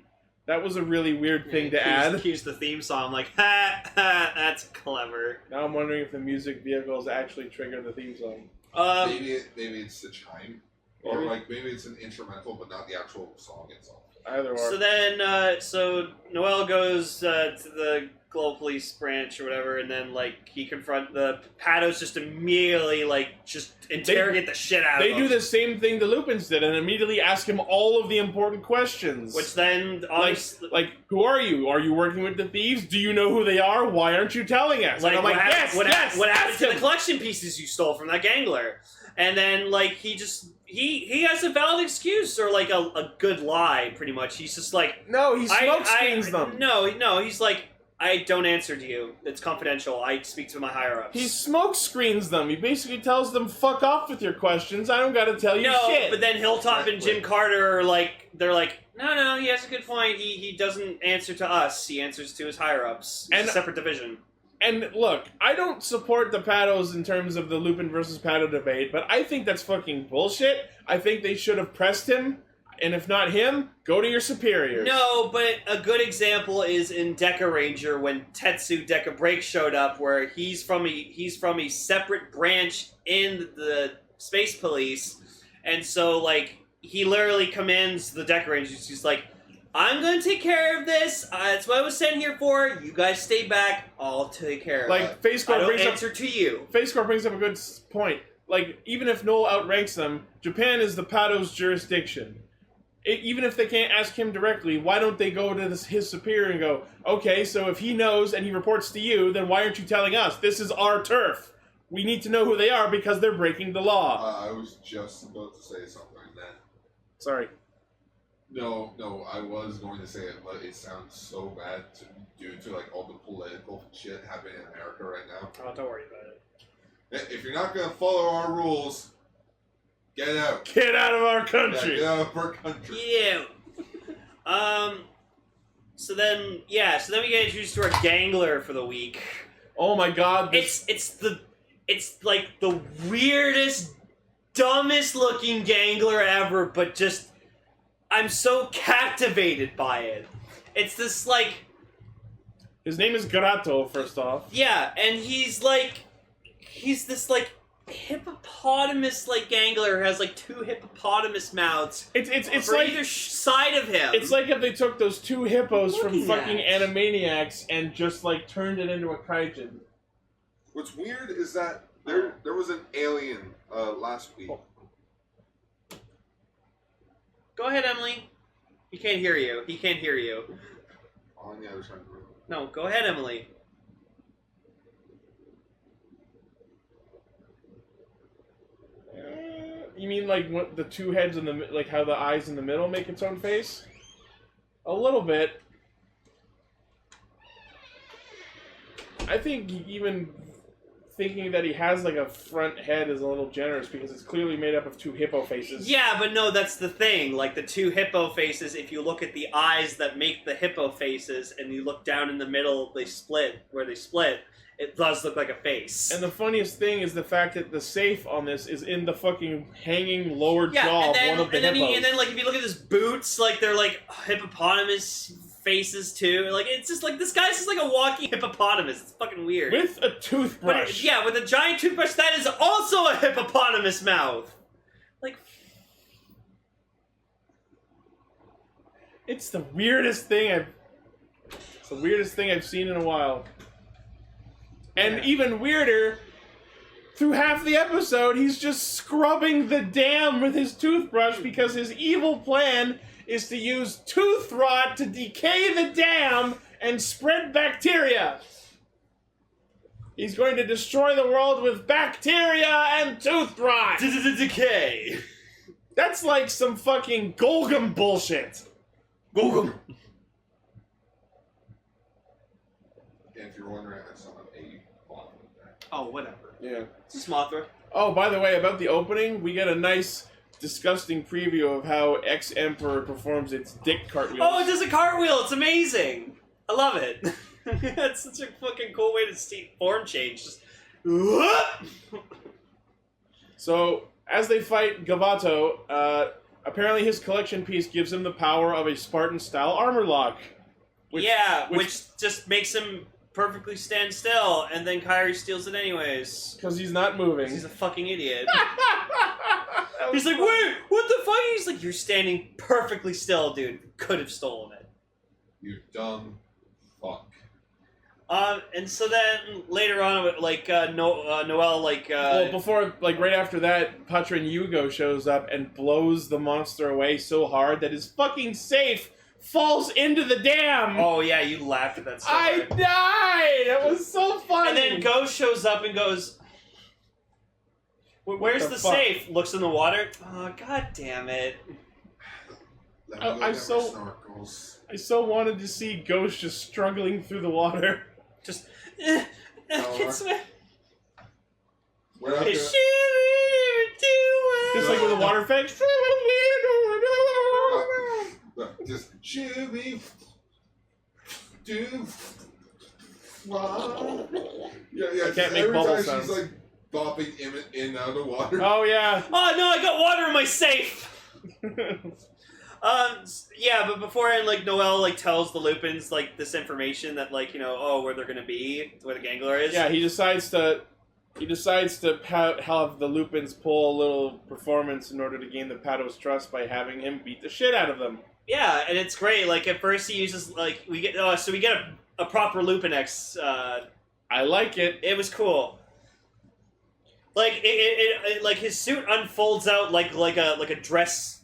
That was a really weird thing to add. Here's the theme song, like, ha, that's clever. Now I'm wondering if the music vehicles actually trigger the theme song. Maybe it's the chime. Or maybe it's an instrumental, but not the actual song itself. Either or. So then, so Noel goes to the Global Police branch or whatever, and then, like, he confront the Patos just immediately, like, just interrogate the shit out of him. They do the same thing the Lupins did, and immediately ask him all of the important questions. Which then, obviously... Like, who are you? Are you working with the thieves? Do you know who they are? Why aren't you telling us? Like, and I'm like, what happened to him. the collection pieces you stole from that gangler? And then, like, he has a valid excuse, or, like, a good lie, pretty much. He's just like... No, he smoke screens them. No, he's like, I don't answer to you. It's confidential. I speak to my higher-ups. He smoke screens them. He basically tells them, fuck off with your questions. I don't gotta tell you shit. But then Hilltop and Jim Carter are like, they're like, no, he has a good point. He doesn't answer to us. He answers to his higher-ups. It's a separate division. And look, I don't support the Patos in terms of the Lupin versus Pato debate, but I think that's fucking bullshit. I think they should have pressed him, and if not him, go to your superiors. No, but a good example is in Deca Ranger when Tetsu Deca Break showed up, where he's from a separate branch in the Space Police, and so, like, he literally commands the Deca Rangers. He's like, I'm gonna take care of this. That's what I was sent here for. You guys stay back. I'll take care of it. Like, FaceCore brings answer to you. FaceCore brings up a good point. Like, even if Noel outranks them, Japan is the Pato's jurisdiction. even if they can't ask him directly, why don't they go to his superior and go, okay, so if he knows and he reports to you, then why aren't you telling us? This is our turf. We need to know who they are because they're breaking the law. I was just about to say something then. Sorry. No, I was going to say it, but it sounds so bad due to like all the political shit happening in America right now. Oh, don't worry about it. If you're not going to follow our rules, get out. Get out of our country. Yeah, get out of our country. Yeah. So then we get introduced to our gangler for the week. Oh my god. It's like the weirdest, dumbest looking gangler ever, but just I'm so captivated by it. It's this like His name is Garato, first off. yeah, and he's this like hippopotamus like gangler who has like 2 hippopotamus mouths. It's for like either side of him. It's like if they took those 2 hippos from Looking fucking at. Animaniacs and just like turned it into a kaijin. What's weird is that there was an alien last week. Go ahead, Emily. He can't hear you. He can't hear you. On the other side of the room. No, go ahead, Emily. You mean like what, the 2 heads in the like how the eyes in the middle make its own face? A little bit. I think even thinking that he has like a front head is a little generous because it's clearly made up of 2 hippo faces. Yeah, but no, that's the thing. Like, the 2 hippo faces, if you look at the eyes that make the hippo faces, and you look down in the middle, where they split, it does look like a face. And the funniest thing is the fact that the safe on this is in the fucking hanging lower jaw of one of the hippos. And then, like, if you look at his boots, like, they're, like, hippopotamus faces, too. Like, it's just, like, this guy's just, like, a walking hippopotamus. It's fucking weird. With a toothbrush. With a giant toothbrush that is also a hippopotamus mouth. Like, It's the weirdest thing I've seen in a while. And even weirder, through half the episode, he's just scrubbing the dam with his toothbrush because his evil plan is to use tooth rot to decay the dam and spread bacteria. He's going to destroy the world with bacteria and tooth rot. decay. That's like some fucking Golgum bullshit. Golgum. And if you're wondering, I saw a bottom of that. Oh, whatever. Yeah. It's a Mothra. Oh, by the way, about the opening, we get a nice, disgusting preview of how Ex-Emperor performs its dick cartwheels. Oh, it does a cartwheel. It's amazing. I love it. That's such a fucking cool way to see form change. Just... So, as they fight Gavato, apparently his collection piece gives him the power of a Spartan-style armor lock. which just makes him perfectly stand still, and then Kairi steals it anyways. Because he's not moving. He's a fucking idiot. He's like, wait, what the fuck? He's like, you're standing perfectly still, dude. Could have stolen it. You dumb fuck. And so then later on, like Noel, like well, before, like right after that, Patranger shows up and blows the monster away so hard that his fucking safe falls into the dam. oh yeah, you laughed at that. So I hard. died. It was so funny. And then Ghost shows up and goes, "Where's the fuck? safe?" Looks in the water. Oh, god damn it! Let me go I get so- my snorkels. I so wanted to see Ghost just struggling through the water. Just Alright. it's We're not gonna... Just like with the water effect. Just shooby do. Wow. Yeah. I can't just make every bubble time sounds. she's like bopping in and out of water. Oh yeah. Oh no, I got water in my safe. Yeah, but beforehand, like Noel like tells the Lupins like this information that like where they're gonna be, where the gangler is. Yeah, he decides to have the Lupins pull a little performance in order to gain the Pato's trust by having him beat the shit out of them. Yeah, and it's great. Like at first he uses like we get a proper Lupin X. I like it. It was cool. Like like his suit unfolds out like a dress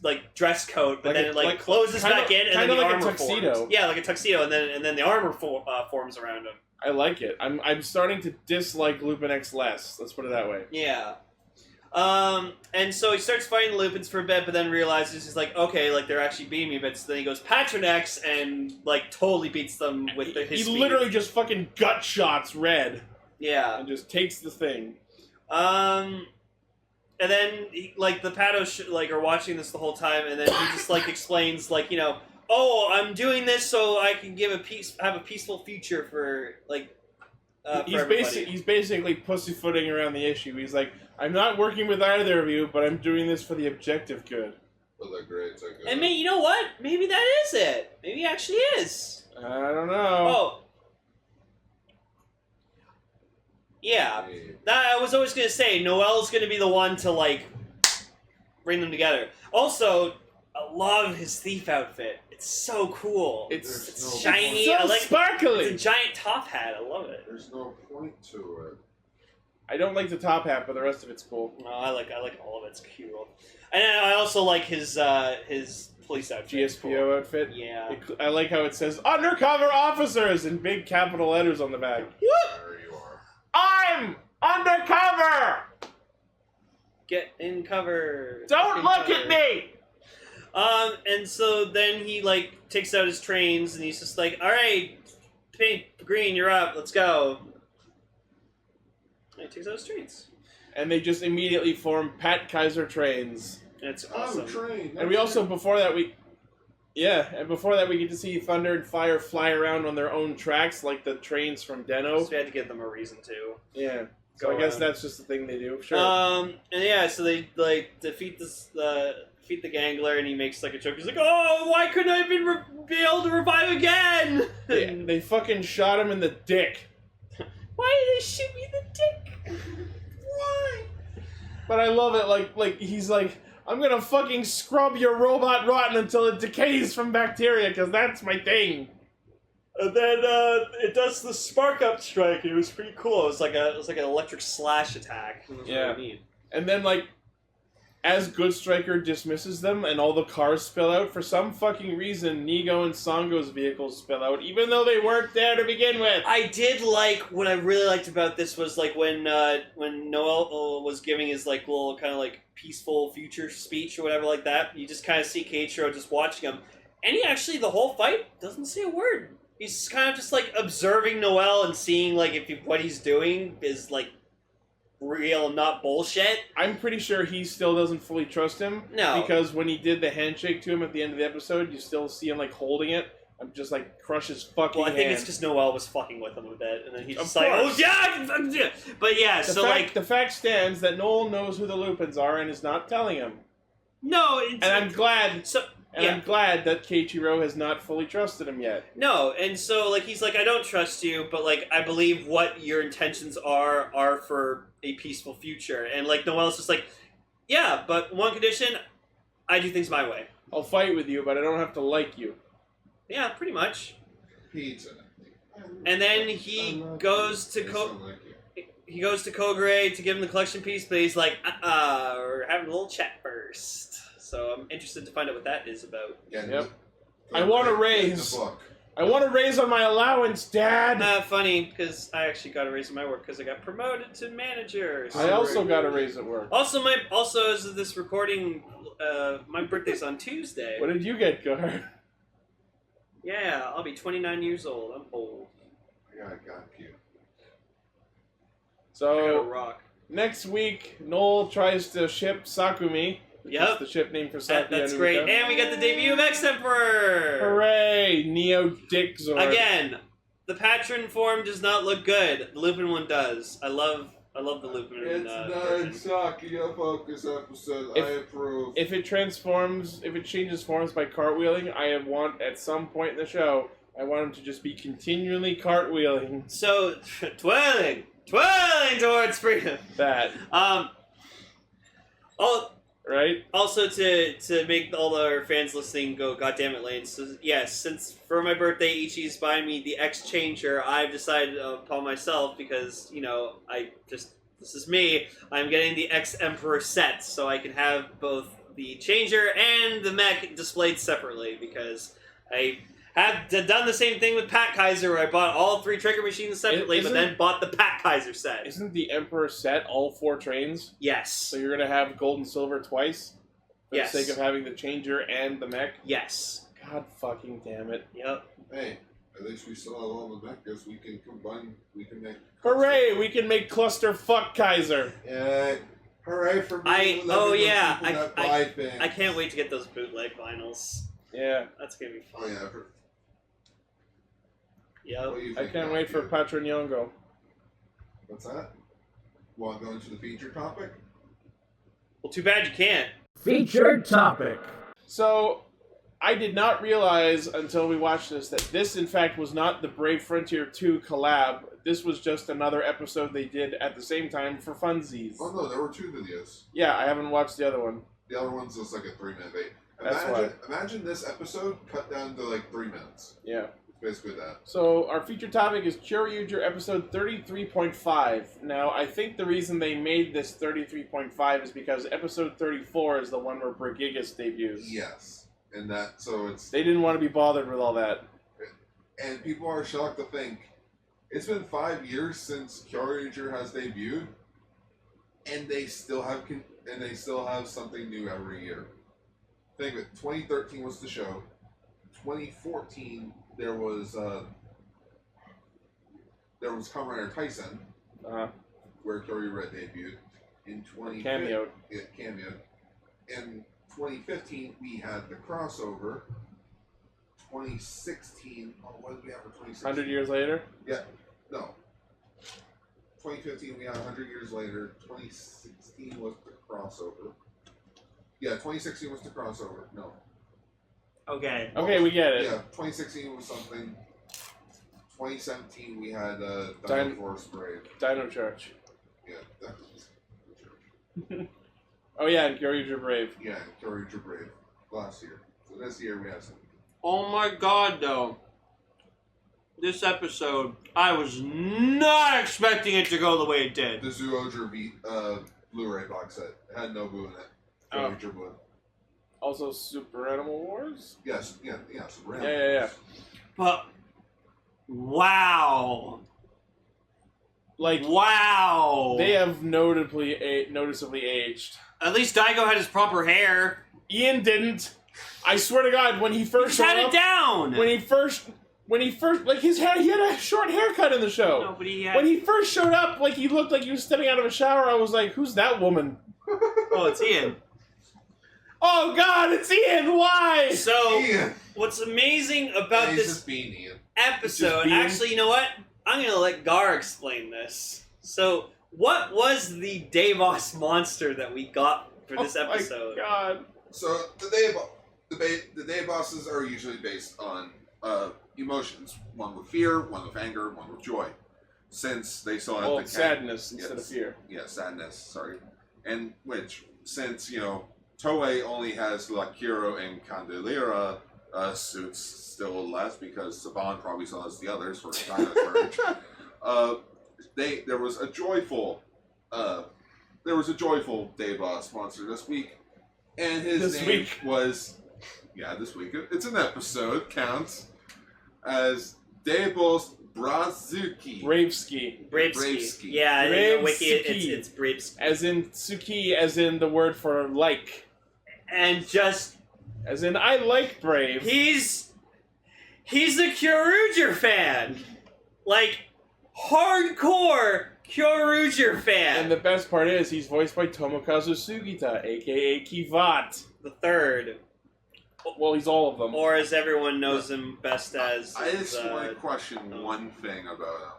coat, but then it closes back in, and then the like armor a tuxedo. forms. Yeah, like a tuxedo, and then the armor forms around him. I like it. I'm starting to dislike Lupin X less. Let's put it that way. Yeah. And so he starts fighting the Lupins for a bit, but then realizes he's like, okay, like they're actually beating me a bit. So then he goes Patron X and like totally beats them with his speed. Literally just fucking gut shots Red. Yeah. And just takes the thing. And then like the Patos are watching this the whole time, and then he just like explains like, oh, I'm doing this so I can have a peaceful future for like. He's basically pussyfooting around the issue. He's like, I'm not working with either of you, but I'm doing this for the objective good. For the greater good. And you know what? Maybe that is it. Maybe it actually is. I don't know. Oh. Yeah. That I was always going to say, Noel's going to be the one to, like, bring them together. Also, I love his thief outfit. It's so cool. It's shiny. It's so sparkly. It's a giant top hat. I love it. There's no point to it. I don't like the top hat, but the rest of it's cool. No, I like all of it. It's cute. And I also like his police outfit. GSPO outfit. Yeah. I like how it says "Undercover Officers" in big capital letters on the back. There you are. I'm undercover. Get in cover. Don't look at me. And so then he, like, takes out his trains, and he's just like, alright, Pink, Green, you're up, let's go. And he takes out his trains. And they just immediately form Pat Kaiser trains. It's awesome. Train. And we also, before that we get to see Thunder and Fire fly around on their own tracks, like the trains from Deno. So we had to give them a reason to. Yeah. So I guess that's just the thing they do. Sure. And yeah, so they, like, defeat the Gangler, and he makes like a joke. He's like, "Oh, why couldn't I be able to revive again?" They fucking shot him in the dick. Why did they shoot me in the dick? Why? But I love it. Like he's like, I'm gonna fucking scrub your robot rotten until it decays from bacteria, because that's my thing. And then it does the spark up strike. And it was pretty cool. It was like an electric slash attack. It was really neat. And then like, as Good Striker dismisses them and all the cars spill out, for some fucking reason, Nigo and Sango's vehicles spill out, even though they weren't there to begin with. I did like, what I really liked about this was like when Noel was giving his like little kind of like peaceful future speech or whatever like that, you just kind of see Keiichiro just watching him, and he actually, the whole fight, doesn't say a word. He's kind of just like observing Noel and seeing like if what he's doing is like real, not bullshit. I'm pretty sure he still doesn't fully trust him. No. Because when he did the handshake to him at the end of the episode, you still see him like holding it. I'm just like crush his fucking Well, I think hand. it's because Noel was fucking with him a bit, and then he's just Of like, course. "Oh yeah!" But yeah, the fact stands that Noel knows who the Lupins are and is not telling him. No, And I'm glad. Yeah. I'm glad that Keiichiro has not fully trusted him yet. No, and so like he's like, I don't trust you, but like I believe what your intentions are for a peaceful future. And like Noel's just like, yeah, but one condition, I do things my way. I'll fight with you, but I don't have to like you. Yeah, pretty much. Pizza. And then he goes to he goes to Kogure to give him the collection piece, but he's like, we're having a little chat first. So I'm interested to find out what that is about. Yep. I want to raise. I want to raise on my allowance, Dad. Funny, because I actually got a raise in my work because I got promoted to manager. So I also got a raise at work. Also, as of this recording, my birthday's on Tuesday. What did you get, Gar? Yeah, I'll be 29 years old. I'm old. Yeah, I got you. I got a So rock. next week, Noel tries to ship Sakumi. Yep. That's the ship name for Sakumi. That's great. And we got the debut of X-Emperor! Hooray! Neo Dick Zord. Again, the Patron form does not look good. The Lupin one does. I love the Lupin It's version. not Sakuya focus episode. I approve. If it changes forms by cartwheeling, I want, at some point in the show, I want him to just be continually cartwheeling. So, twirling towards freedom. That. Right? Also, to make all our fans listening go, goddammit, Lane. So, yes, since for my birthday, Ichi's buying me the X-Changer, I've decided upon myself because, I just this is me, I'm getting the X-Emperor set, so I can have both the Changer and the mech displayed separately, because I have done the same thing with Pat Kaiser, where I bought all 3 trigger machines separately, but then bought the Pat Kaiser set. Isn't the Emperor set all 4 trains? Yes. So you're going to have gold and silver twice? For Yes. the sake of having the Changer and the mech? Yes. God fucking damn it. Yep. Hey, at least we still have all the mechas. We can combine. We can make. Hooray! We can make cluster fuck Kaiser. Yeah. Hooray for me. I can't wait to get those bootleg vinyls. Yeah. That's gonna be Oh fun. yeah. Yep. What do you I think can't about wait for you? Patranger. What's that? Want to go into the feature topic? Well, too bad you can't. Featured topic. So, I did not realize until we watched this that this, in fact, was not the Brave Frontier 2 collab. This was just another episode they did at the same time for funsies. Oh no, there were 2 videos. Yeah, I haven't watched the other one. The other one's just like a 3-minute bait. That's Imagine this episode cut down to like 3 minutes. Yeah. It's basically that. So, our featured topic is Kyoryuger episode 33.5. Now, I think the reason they made this 33.5 is because episode 34 is the one where Brigigus debuts. Yes, and that so it's They didn't want to be bothered with all that. and people are shocked to think it's been 5 years since Kyoryuger has debuted, and they still have something new every year. Think of it. 2013 was the show. 2014 there was Kamen Rider Tyson, where Kyoryuger debuted. In 2015, Cameo. Yeah, cameo. In 2015, we had the crossover. 2016. Oh, what did we have for 2016? 100 years later? Yeah. No. 2015, we had 100 years later. 2016 was the crossover. Yeah, 2016 was the crossover. No. Okay. Okay, we get it. Yeah, 2016 was something. 2017, we had Dino Force Brave. Dino Church. Yeah, that was Oh yeah, and Kyoryuger Brave. yeah, Kyoryuger Brave last year. So this year we have some. Oh my god, though. This episode, I was not expecting it to go the way it did. The Zyuden Blu-ray box set. It had Nobu in it. Oh. Kyoryuger Blue. Also Super Animal Wars? Yes, yeah, Super Yeah, yeah, yeah. But, wow. Like, Wow. they have noticeably aged. At least Daigo had his proper hair. Ian didn't. I swear to God, when he first He had showed it up, down. when he first, like his hair, he had a short haircut in the show. No, but he had... When he first showed up, like he looked like he was stepping out of a shower. I was like, "Who's that woman?" Oh, it's Ian. Oh God, it's Ian. Why? So, Ian. what's amazing about He's this just being Ian. episode... being- Actually, you know what? I'm going to let Gar explain this. So, what was the Davos monster that we got for this Oh my episode? God. So the day bosses are usually based on emotions. One with fear, one with anger, one with joy. Since they still have Well, the sadness instead of Yes. fear. Yeah, sadness. Sorry, and which since Toei only has Lakiro and Candelera suits still left because Saban probably still has the others for Dino Courage. There was a joyful day boss monster this week, and his This name week. was this week. It's an episode counts as Deibos Brazuki. Bravesky. Bravesky. Yeah, in the wiki, Bravesky. it's Bravesky. As in Tsuki, as in the word for like. And just... As in, I like Brave. He's a Kyoryuger fan. Like, hardcore Kyoryuger fan. And the best part is, he's voiced by Tomokazu Sugita, aka Kivat. the third, Well, he's all of them. or as everyone knows him best as... I just is, want to question one thing about him.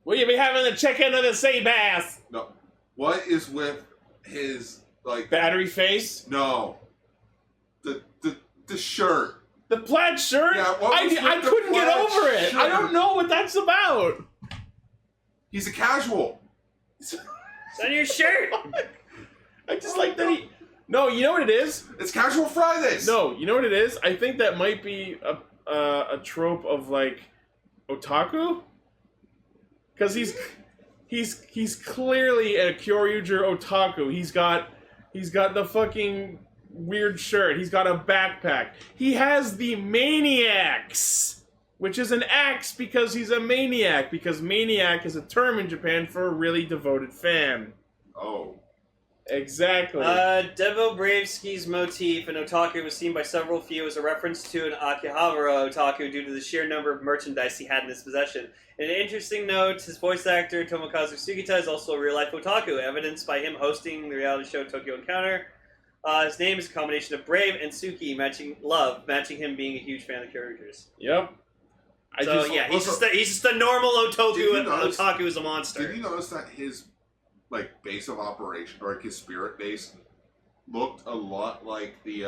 Will you be having the chicken or the sea bass? No, what is with his Battery face? No, the shirt. The plaid shirt? Yeah, what was with I the couldn't get plaid over it. shirt? I don't know what that's about. He's a casual. It's on your shirt! I just like that he... No, you know what it is? It's Casual Fridays. No, you know what it is? I think that might be a trope of, otaku? Because he's he's clearly a Kyoryuger otaku. He's got the fucking weird shirt. He's got a backpack. He has the Maniacs, which is an axe because he's a maniac, because maniac is a term in Japan for a really devoted fan. Oh. Exactly. Devo Bravesky's motif in Otaku was seen by several few as a reference to an Akihabara otaku due to the sheer number of merchandise he had in his possession. In an interesting note, his voice actor, Tomokazu Sugita, is also a real-life otaku, evidenced by him hosting the reality show Tokyo Encounter. His name is a combination of Brave and Suki, matching him being a huge fan of Kyoryugers. Yep. He's just a normal otaku is a monster. Did you notice that his base of operation, or his spirit base, looked a lot like the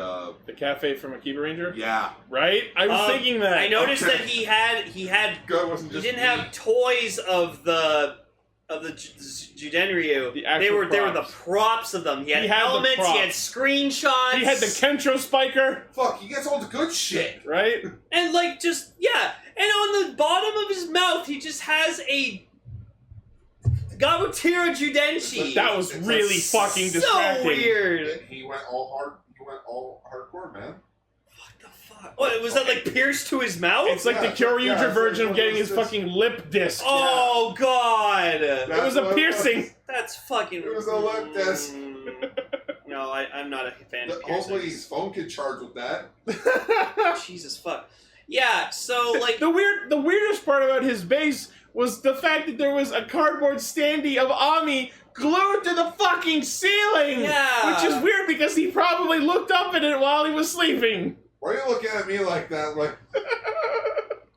cafe from Akiba Ranger? Yeah. Right? I was thinking that. I noticed that he didn't have toys of the Zyuden. They were the props of them. He had helmets, he had screenshots. He had the Kentro spiker. Fuck, he gets all the good shit. Right? And and on the bottom of his mouth he just has a Gabutira Judenshi. That was really fucking distracting. So weird. And he went all hardcore, man. What the fuck? What, was that pierced to his mouth? It's like the Kyoryuger version of getting his fucking lip disc. Oh god! It was a piercing. That's fucking. It was a lip disc. No, I'm not a fan of piercings. Hopefully his phone can charge with that. Jesus fuck. Yeah, so the weirdest part about his base was the fact that there was a cardboard standee of Ami glued to the fucking ceiling! Yeah! Which is weird because he probably looked up at it while he was sleeping. Why are you looking at me like that?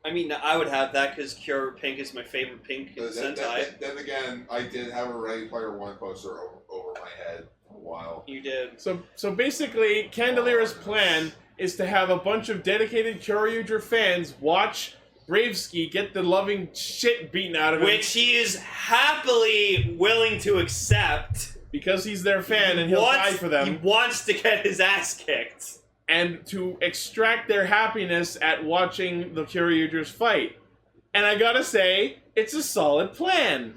I mean, I would have that because Cure Pink is my favorite pink in Sentai. Then again, I did have a Ready Player One poster over my head for a while. You did. So basically, Candelera's plan is to have a bunch of dedicated Kyoryuger fans watch Bravesky get the loving shit beaten out of him. Which he is happily willing to accept. Because he's their fan and he'll die for them. He wants to get his ass kicked. And to extract their happiness at watching the Kyoryugers fight. And I gotta say, it's a solid plan.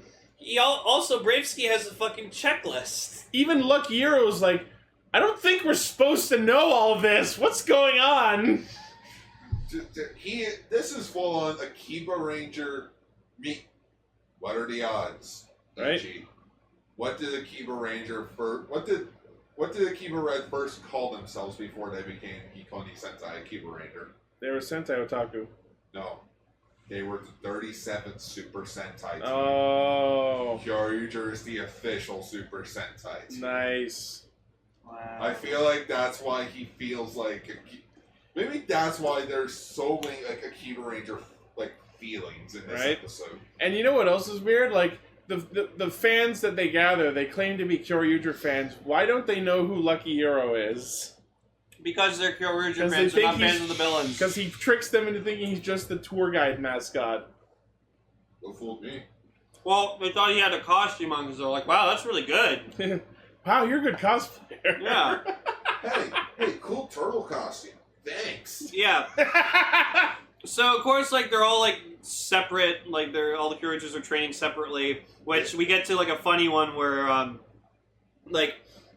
Also, Bravesky has a fucking checklist. Even Lucky Hero's like, I don't think we're supposed to know all this. What's going on? This is full on Akiba Ranger. What are the odds? Right. EG. What did Akiba Ranger first? What did Akiba Red first call themselves before they became Hikoni Sentai Akiba Ranger? They were Sentai Otaku. No, they were the 37th Super Sentai team. Oh. Kyoryuger is the official Super Sentai team. Nice. Wow. I feel like that's why he feels like. Maybe that's why there's so many Akiba Ranger feelings in this episode. And you know what else is weird? The fans that they gather, they claim to be Kyoryuger fans. Why don't they know who Lucky Hero is? Because they're Kyoryuger fans, they're not fans of the villains. Because he tricks them into thinking he's just the tour guide mascot. Don't fool me. Well, they thought he had a costume on because they're like, wow, that's really good. Wow, you're a good cosplayer. Yeah. hey, cool turtle costume. Thanks. Yeah. So, of course, they're all, separate. All the Kyoryugers are trained separately. Which, we get to, a funny one where,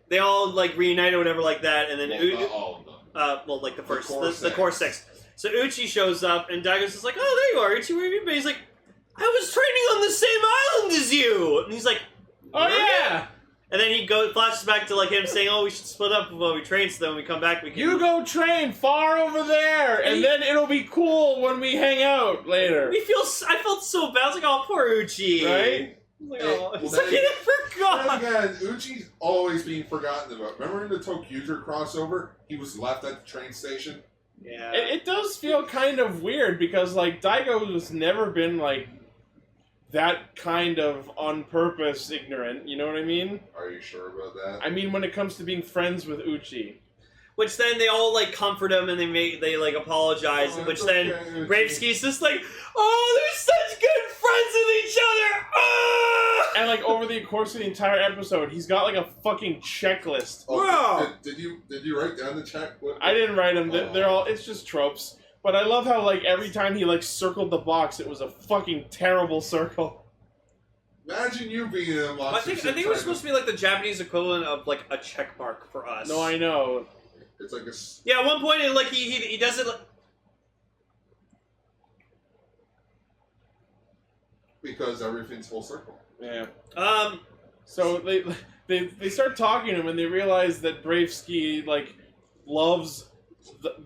they all, reunite or whatever like that. And then... Not all of them. the first... The core six. So, Uchi shows up, and Daigo's just like, oh, there you are, Uchi, where have you been? He's like, I was training on the same island as you! And he's like, oh, yeah! And then he flashes back to him saying, "Oh, we should split up while we train, so then when we come back we can." You go train far over there, and then it'll be cool when we hang out later. I felt so bad. I was like, "Oh, poor Uchi." Right? I forgot. Then again, Uchi's always being forgotten about. Remember in the Tokusatsu crossover, he was left at the train station. Yeah. It does feel kind of weird because Daigo has never been that kind of on purpose ignorant, you know what I mean? Are you sure about that? I mean when it comes to being friends with Uchi. Which then they all comfort him and they apologize, which then Bravesky's just like, oh, they're such good friends with each other! Ah! And over the course of the entire episode, he's got a fucking checklist. Oh, wow. Did you write down the check? I didn't write them. They're all. It's just tropes. But I love how every time he circled the box, it was a fucking terrible circle. Imagine you being in a monster. I think it was supposed to be like the Japanese equivalent of like a check mark for us. No, I know. It's like a. Yeah, at one point, like he does it. Like, Because everything's full circle. Yeah. um, So they start talking to him and they realize that Bravesky like loves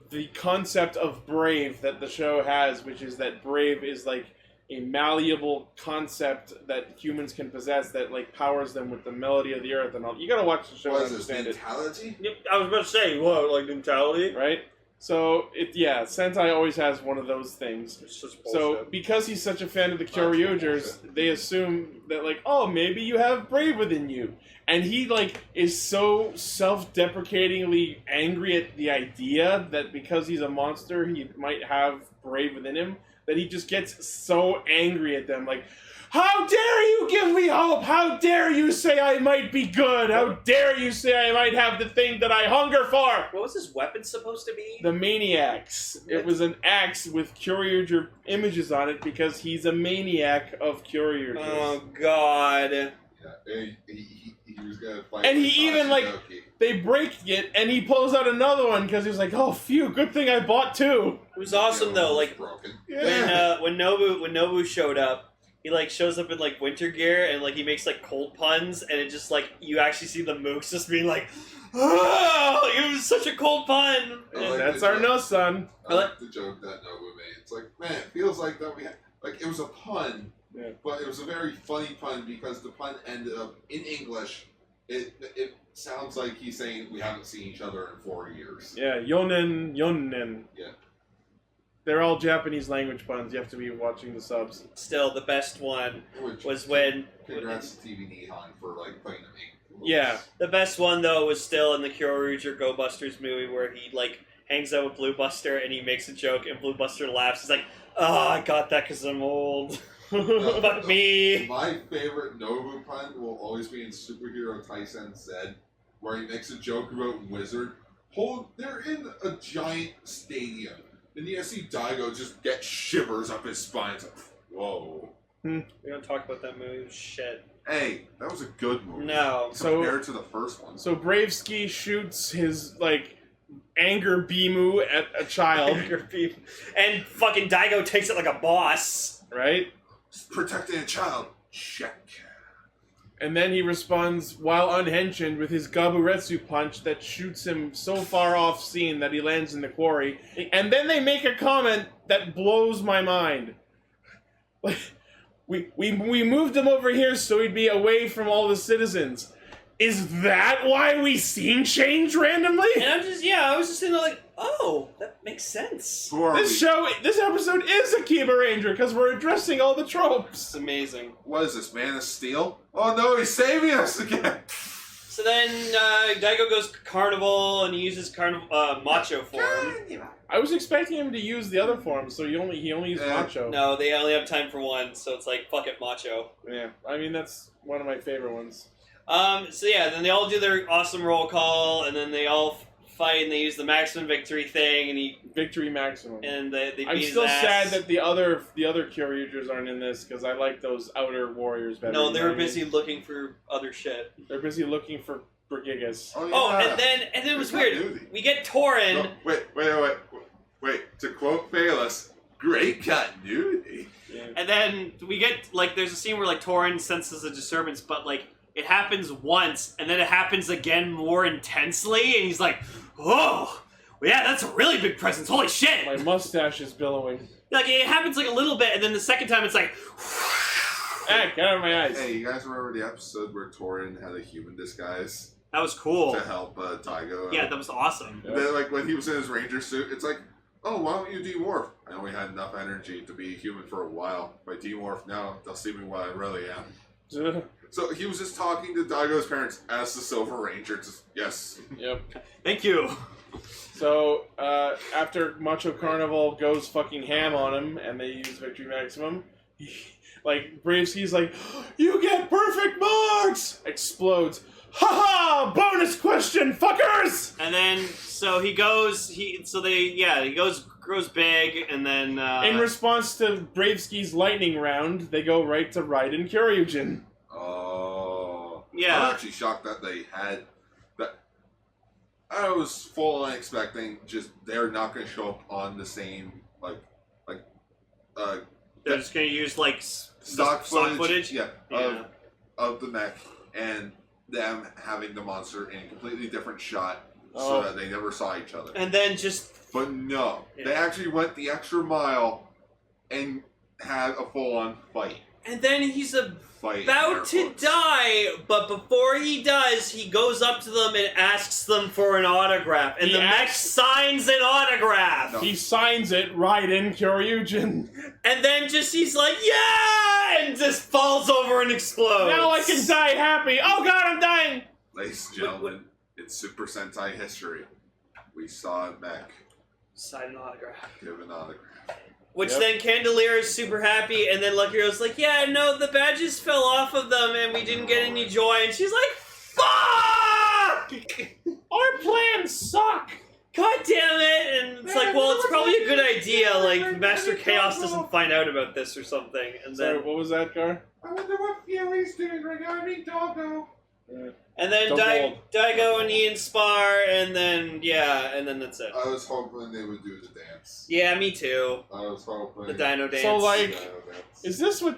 the concept of brave that the show has, which is that brave is like a malleable concept that humans can possess that like powers them with the melody of the earth and all. You gotta watch the show What to is this, understand it, mentality? I was about to say, what, like mentality? right? So Sentai always has one of those things. It's just So bullshit. because he's such a fan of the Kyoryugers, they assume that like, oh, maybe you have brave within you. And he like is so self-deprecatingly angry at the idea that because he's a monster, he might have brave within him, that he just gets so angry at them, like, how dare you give me hope? How dare you say I might be good? How dare you say I might have the thing that I hunger for? What was his weapon supposed to be? The Maniacs. It was an axe with Kyoryuger images on it because he's a maniac of Kyoryuger. Oh God! Yeah, he was gonna fight. And with he even, like, Sashidoki. They break it, and he pulls out another one because he was like, "Oh, phew! Good thing I bought two." It was awesome though. Like broken. when Nobu showed up, he like shows up in like winter gear and like he makes like cold puns, and it just like you actually see the mooks just being like, "Oh, it was such a cold pun." I like That's the our joke. no son. I like the joke that Nobu made. It's like, man, it feels like that we had, like, it was a pun, Yeah. but it was a very funny pun because the pun ended up in English. It sounds like he's saying we haven't seen each other in 4 years. Yeah, yonen. Yeah. They're all Japanese language puns. You have to be watching the subs. Still, the best one Which was when congrats to TV Nihon for like playing them in. Yeah. the best one though was still in the Kyoryuger Go Busters movie where he like hangs out with Blue Buster and he makes a joke and Blue Buster laughs. He's like, "Oh, I got that because I'm old." Fuck me. My favorite Nobu pun will always be in Superhero Tyson Z, where he makes a joke about Wizard. They're in a giant stadium, and you see Daigo just get shivers up his spine. It's like, whoa. We don't talk about that movie. It was shit. Hey, that was a good movie. No. Compared to the first one. So Bravesky shoots his like anger Bimu at a child, And fucking Daigo takes it like a boss. right? Protecting a child. Check. And then he responds while unhensioned with his Gaburetsu punch that shoots him so far off scene that he lands in the quarry. And then they make a comment that blows my mind. Like, we moved him over here so he'd be away from all the citizens. Is that why we scene change randomly? And I was just sitting there like, oh, that makes sense. Who are This episode is a Kiba Ranger because we're addressing all the tropes. It's amazing. What is this, Man of Steel? Oh no, he's saving us again! So then Daigo goes carnival and he uses macho form. I was expecting him to use the other form, so he only used Macho. No, they only have time for one, so it's like, fuck it, macho. Yeah, I mean that's one of my favorite ones. So yeah, then they all do their awesome roll call, and then they all fight, and they use the maximum victory thing, and Victory maximum. they beat I'm his still ass. sad that the other Kyoryugers aren't in this because I like those outer warriors better. No, you they know were what I mean? busy looking for other shit. They're busy looking for Brigigas. Oh, and then it was weird. We get Torin. No, wait. To quote Phalos, great continuity. Yeah. And then we get, like, there's a scene where, like, Torin senses a disturbance, but, like, it happens once, and then it happens again more intensely, and he's like, oh, well, yeah, that's a really big presence, holy shit! My mustache is billowing. Like, it happens, like, a little bit, and then the second time it's like, Hey, get out of my eyes. Hey, you guys remember the episode where Torin had a human disguise that was cool. to help Daigo? Yeah, that was awesome. And then, like, when he was in his ranger suit, it's like, oh, why don't you demorph? I only had enough energy to be human for a while. If I demorph now, they'll see me what I really am. So he was just talking to Daigo's parents as the Silver Ranger. Just, yes. Yep. Thank you. So, after Macho Carnival goes fucking ham on him, and they use Victory Maximum, like, Bravesky's like, you get perfect marks! Explodes. Haha! Bonus question, fuckers! And then, so he goes, grows big, and then, In response to Bravesky's lightning round, they go right to Raiden Kyoryugen. Yeah. I'm actually shocked that they had that. I was full on expecting just they're not going to show up on the same They're just gonna use like stock footage. Yeah. Of the mech and them having the monster in a completely different shot Oh. so that they never saw each other. And then just But no, Yeah. they actually went the extra mile and had a full-on fight. and then he's Fight. about to die, but before he does, he goes up to them and asks them for an autograph, and He the mech asks- signs an autograph. No. He signs it right in Kyoryuger. And then he's like, yeah! And just falls over and explodes. Now I can die happy. Oh god, I'm dying! Ladies and gentlemen, it's Super Sentai history. We saw a mech Sign an autograph. give an autograph. Which Yep. then Candelier is super happy, and then Lucky Hero's like, yeah, no, the badges fell off of them, and we didn't get any joy. And she's like, fuck! Our plans suck! God damn it! And it's like, well, it's probably a good idea. Like, Master Chaos doesn't find out about this or something. And Sorry, then, what was that, Gar? I wonder what Fury's doing regarding Doggo. and then Double. Daigo and Ian spar, and then, yeah, and then that's it. I was hoping they would do the dance. Yeah, me too. I was hoping. The Dino Dance. So, like, Dino dance. is this what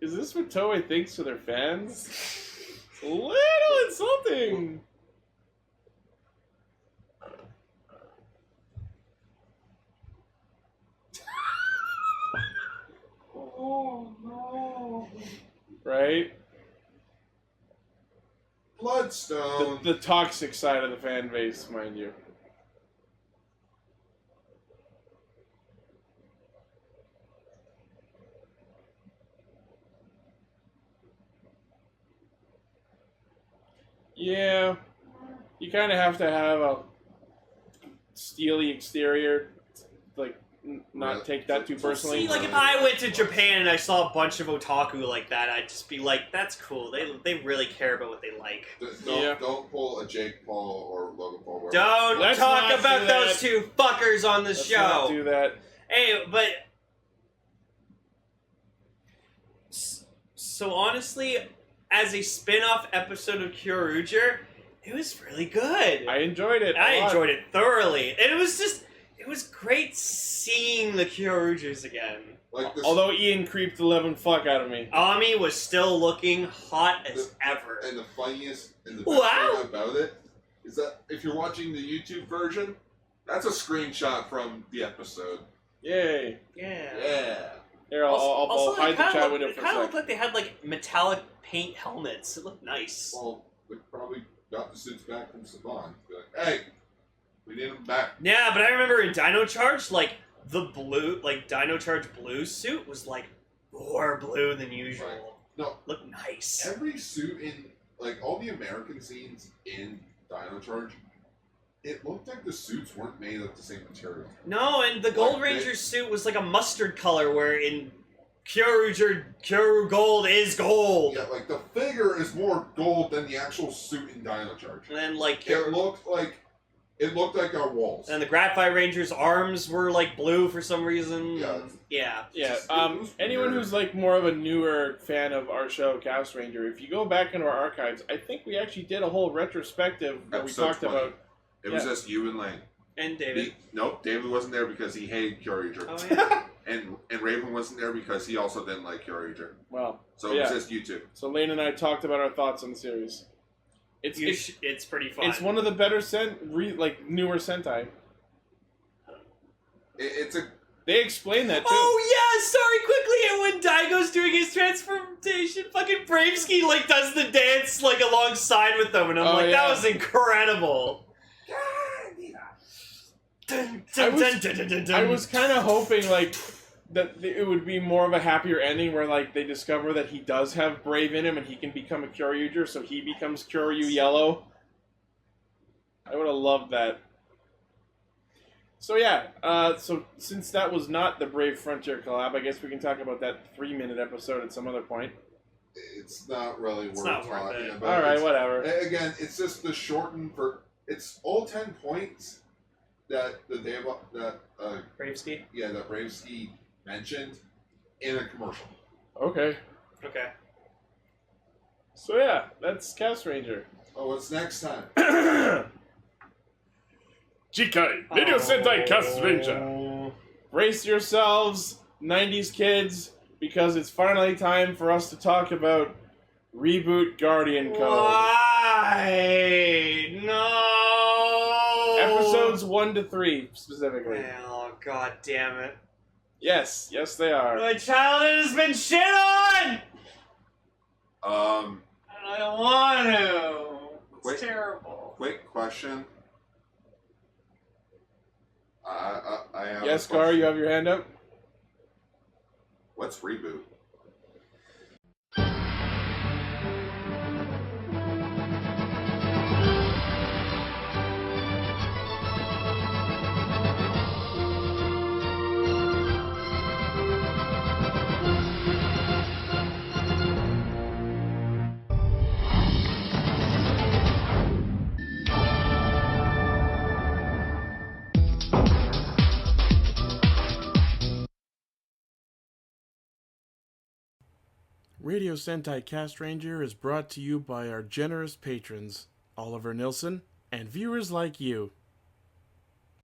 is this what Toei thinks of their fans? It's a little insulting. Oh no! Right? Bloodstone. The toxic side of the fan base, mind you. Yeah, you kind of have to have a steely exterior, like not Yeah. take that too personally. See, like, if I went to Japan and I saw a bunch of otaku like that, I'd just be like, that's cool. They really care about what they like. Don't pull a Jake Paul or Logan Paul. wherever- Don't Let's talk not about do those that. two fuckers on the Let's show. not do that. Hey, but so honestly, as a spin-off episode of Kyoryuger, it was really good. I enjoyed it. I a lot. enjoyed it thoroughly, and it was great seeing the Kyoryugers again. Like this, Although Ian creeped the living fuck out of me. Ami was still looking hot as ever. and the funniest and the best Wow. thing about it is that if you're watching the YouTube version, that's a screenshot from the episode. Yay. Yeah. Yeah. Here, I'll it hide the kinda chat looked- window it for a kind of sec. looked like they had like metallic paint helmets. It looked nice. Well, they probably got the suits back from Saban. Be like, hey, we need them back. Yeah, but I remember in Dino Charge, like the blue, like Dino Charge blue suit was like more blue than usual. Right. No, Looked nice. every suit in, like, all the American scenes in Dino Charge, it looked like the suits weren't made of the same material. No, and the Gold Like, Ranger suit was like a mustard color, where in Kyoryuger Gold is gold. Yeah, like, the figure is more gold than the actual suit in Dino Charge. And then like It looked like our walls. and the Graphite Ranger's arms were like blue for some reason. Yeah. Yeah. Yeah, Just- it was anyone weird. who's like more of a newer fan of our show, Castranger, if you go back into our archives, I think we actually did a whole retrospective where we Episode talked 20. about. It was yeah. just you and Lane. And David. Nope, David wasn't there because he hated Kyoryuger. Oh yeah. And Raven wasn't there because he also didn't like Kyoryuger. Well, So it was Yeah. just you two. so Lane and I talked about our thoughts on the series. It's pretty fun. It's one of the better newer Sentai. It's a They explain that too. Oh yeah, sorry, quickly, and when Daigo's doing his transformation, fucking Bravesky like does the dance like alongside with them, and I'm Oh, like, yeah. that was incredible. I was kind of hoping like that it would be more of a happier ending where like they discover that he does have Brave in him and he can become a Kyoryuger, so he becomes Kyoryu Yellow. I would have loved that. So yeah, so since that was not the Brave Frontier collab, I guess we can talk about that 3-minute episode at some other point. It's not really It's worth not worth talking it. about. All right, It's- whatever. Again, it's just the shortened it's all 10 points that Bravesky. that Bravesky mentioned in a commercial. Okay. Okay. So yeah, that's Castranger. Oh, what's next time? Jikai, Radio Sentai Castranger. Brace yourselves, 90s kids, because it's finally time for us to talk about Reboot Guardian Code. Why? No. Episodes 1 to 3, specifically. Oh, god damn it. Yes, they are. My childhood has been shit on! I don't want to. It's terrible. Quick question. I have Yes, a Gar, question. you have your hand up? What's reboot? Radio Sentai Castranger is brought to you by our generous patrons, Oliver Nilsson, and viewers like you.